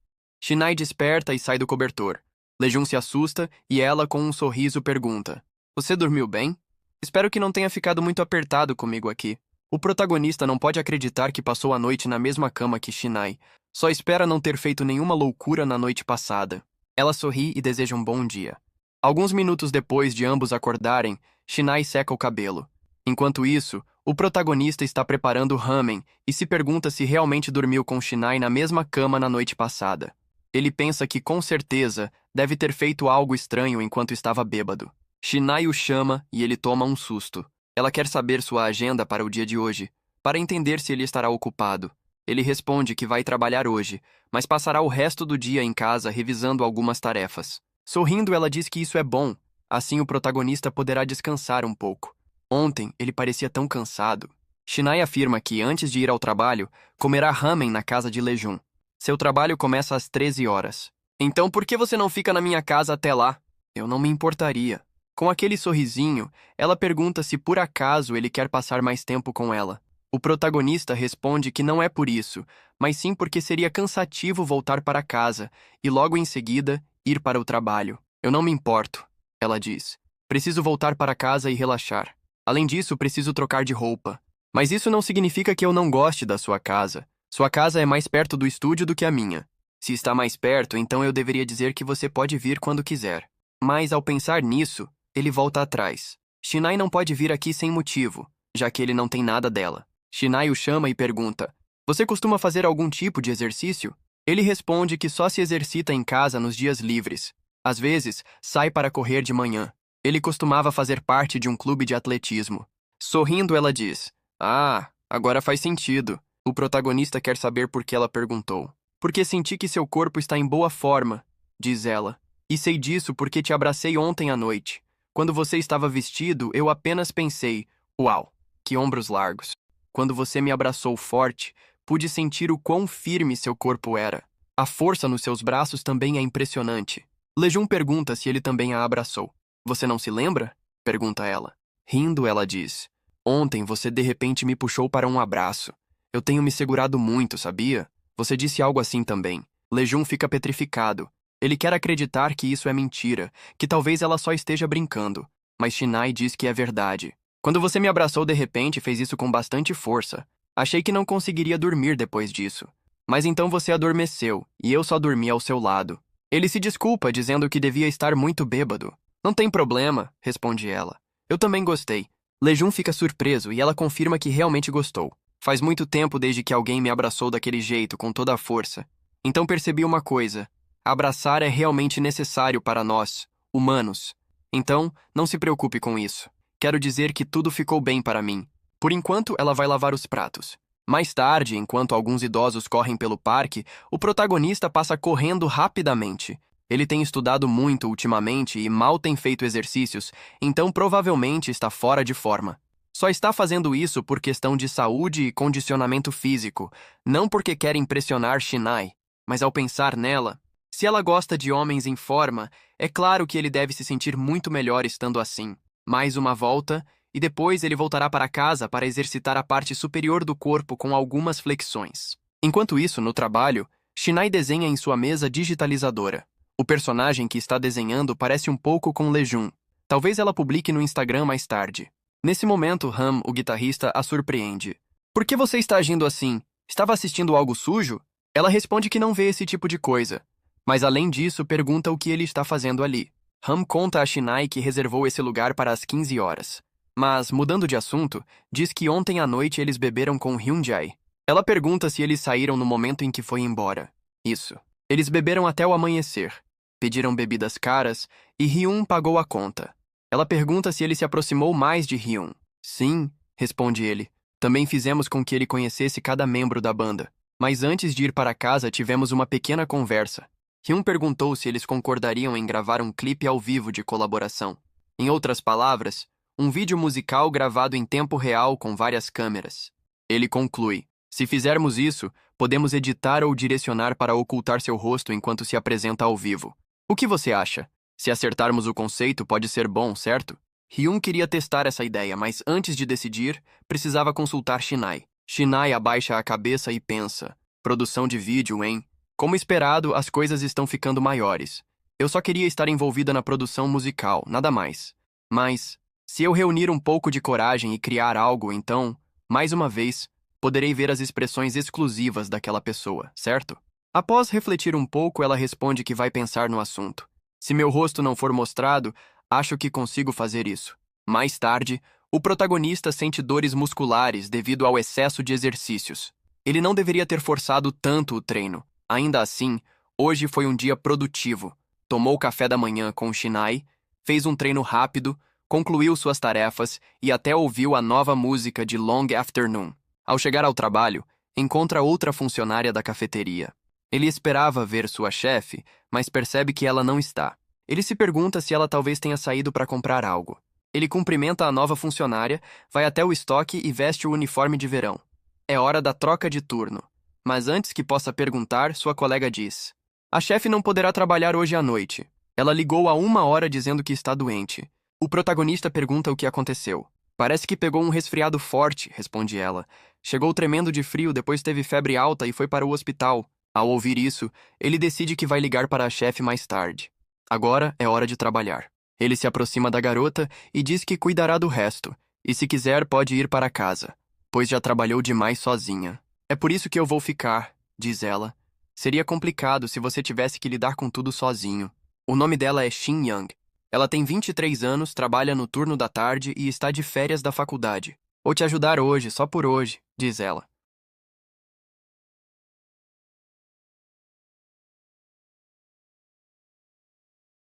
Shinai desperta e sai do cobertor. Lejun se assusta e ela, com um sorriso, pergunta: Você dormiu bem? Espero que não tenha ficado muito apertado comigo aqui. O protagonista não pode acreditar que passou a noite na mesma cama que Shinai. Só espera não ter feito nenhuma loucura na noite passada. Ela sorri e deseja um bom dia. Alguns minutos depois de ambos acordarem, Shinai seca o cabelo. Enquanto isso, o protagonista está preparando ramen e se pergunta se realmente dormiu com Shinai na mesma cama na noite passada. Ele pensa que, com certeza, deve ter feito algo estranho enquanto estava bêbado. Shinai o chama e ele toma um susto. Ela quer saber sua agenda para o dia de hoje, para entender se ele estará ocupado. Ele responde que vai trabalhar hoje, mas passará o resto do dia em casa revisando algumas tarefas. Sorrindo, ela diz que isso é bom, assim o protagonista poderá descansar um pouco. Ontem, ele parecia tão cansado. Shinai afirma que, antes de ir ao trabalho, comerá ramen na casa de Lejun. Seu trabalho começa às 13 horas. Então, por que você não fica na minha casa até lá? Eu não me importaria. Com aquele sorrisinho, ela pergunta se por acaso ele quer passar mais tempo com ela. O protagonista responde que não é por isso, mas sim porque seria cansativo voltar para casa e logo em seguida ir para o trabalho. Eu não me importo, ela diz. Preciso voltar para casa e relaxar. Além disso, preciso trocar de roupa. Mas isso não significa que eu não goste da sua casa. Sua casa é mais perto do estúdio do que a minha. Se está mais perto, então eu deveria dizer que você pode vir quando quiser. Mas ao pensar nisso, ele volta atrás. Shinai não pode vir aqui sem motivo, já que ele não tem nada dela. Shinai o chama e pergunta: Você costuma fazer algum tipo de exercício? Ele responde que só se exercita em casa nos dias livres. Às vezes, sai para correr de manhã. Ele costumava fazer parte de um clube de atletismo. Sorrindo, ela diz: Ah, agora faz sentido. O protagonista quer saber por que ela perguntou. Porque senti que seu corpo está em boa forma, diz ela. E sei disso porque te abracei ontem à noite. Quando você estava vestido, eu apenas pensei: Uau, que ombros largos. Quando você me abraçou forte, pude sentir o quão firme seu corpo era. A força nos seus braços também é impressionante. Lejun pergunta se ele também a abraçou. Você não se lembra? Pergunta ela. Rindo, ela diz: Ontem você de repente me puxou para um abraço. Eu tenho me segurado muito, sabia? Você disse algo assim também. Lejun fica petrificado. Ele quer acreditar que isso é mentira, que talvez ela só esteja brincando. Mas Shinai diz que é verdade. Quando você me abraçou de repente, fez isso com bastante força. Achei que não conseguiria dormir depois disso. Mas então você adormeceu, e eu só dormi ao seu lado. Ele se desculpa, dizendo que devia estar muito bêbado. Não tem problema, responde ela. Eu também gostei. Lejun fica surpreso e ela confirma que realmente gostou. Faz muito tempo desde que alguém me abraçou daquele jeito, com toda a força. Então percebi uma coisa. Abraçar é realmente necessário para nós, humanos. Então, não se preocupe com isso. Quero dizer que tudo ficou bem para mim. Por enquanto, ela vai lavar os pratos. Mais tarde, enquanto alguns idosos correm pelo parque, o protagonista passa correndo rapidamente. Ele tem estudado muito ultimamente e mal tem feito exercícios, então provavelmente está fora de forma. Só está fazendo isso por questão de saúde e condicionamento físico, não porque quer impressionar Shinai. Mas ao pensar nela, Se ela gosta de homens em forma, é claro que ele deve se sentir muito melhor estando assim. Mais uma volta, e depois ele voltará para casa para exercitar a parte superior do corpo com algumas flexões. Enquanto isso, no trabalho, Shinai desenha em sua mesa digitalizadora. O personagem que está desenhando parece um pouco com Lejun. Talvez ela publique no Instagram mais tarde. Nesse momento, Ham, o guitarrista, a surpreende. Por que você está agindo assim? Estava assistindo algo sujo? Ela responde que não vê esse tipo de coisa. Mas além disso, pergunta o que ele está fazendo ali. Ham conta a Shinai que reservou esse lugar para as 15 horas. Mas, mudando de assunto, diz que ontem à noite eles beberam com Hyunjae. Ela pergunta se eles saíram no momento em que foi embora. Isso. Eles beberam até o amanhecer. Pediram bebidas caras e Hyun pagou a conta. Ela pergunta se ele se aproximou mais de Hyun. Sim, responde ele. Também fizemos com que ele conhecesse cada membro da banda. Mas antes de ir para casa tivemos uma pequena conversa. Hyun perguntou se eles concordariam em gravar um clipe ao vivo de colaboração. Em outras palavras, um vídeo musical gravado em tempo real com várias câmeras. Ele conclui: se fizermos isso, podemos editar ou direcionar para ocultar seu rosto enquanto se apresenta ao vivo. O que você acha? Se acertarmos o conceito, pode ser bom, certo? Hyun queria testar essa ideia, mas antes de decidir, precisava consultar Shinai. Shinai abaixa a cabeça e pensa: produção de vídeo, hein? Como esperado, as coisas estão ficando maiores. Eu só queria estar envolvida na produção musical, nada mais. Mas, se eu reunir um pouco de coragem e criar algo, então, mais uma vez, poderei ver as expressões exclusivas daquela pessoa, certo? Após refletir um pouco, ela responde que vai pensar no assunto. Se meu rosto não for mostrado, acho que consigo fazer isso. Mais tarde, o protagonista sente dores musculares devido ao excesso de exercícios. Ele não deveria ter forçado tanto o treino. Ainda assim, hoje foi um dia produtivo. Tomou café da manhã com Shinai, fez um treino rápido, concluiu suas tarefas e até ouviu a nova música de Long Afternoon. Ao chegar ao trabalho, encontra outra funcionária da cafeteria. Ele esperava ver sua chefe, mas percebe que ela não está. Ele se pergunta se ela talvez tenha saído para comprar algo. Ele cumprimenta a nova funcionária, vai até o estoque e veste o uniforme de verão. É hora da troca de turno. Mas antes que possa perguntar, sua colega diz: a chefe não poderá trabalhar hoje à noite. Ela ligou há 1 hora dizendo que está doente. O protagonista pergunta o que aconteceu. Parece que pegou um resfriado forte, responde ela. Chegou tremendo de frio, depois teve febre alta e foi para o hospital. Ao ouvir isso, ele decide que vai ligar para a chefe mais tarde. Agora é hora de trabalhar. Ele se aproxima da garota e diz que cuidará do resto, e se quiser pode ir para casa, pois já trabalhou demais sozinha. É por isso que eu vou ficar, diz ela. Seria complicado se você tivesse que lidar com tudo sozinho. O nome dela é Shin Young. Ela tem 23 anos, trabalha no turno da tarde e está de férias da faculdade. Vou te ajudar hoje, só por hoje, diz ela.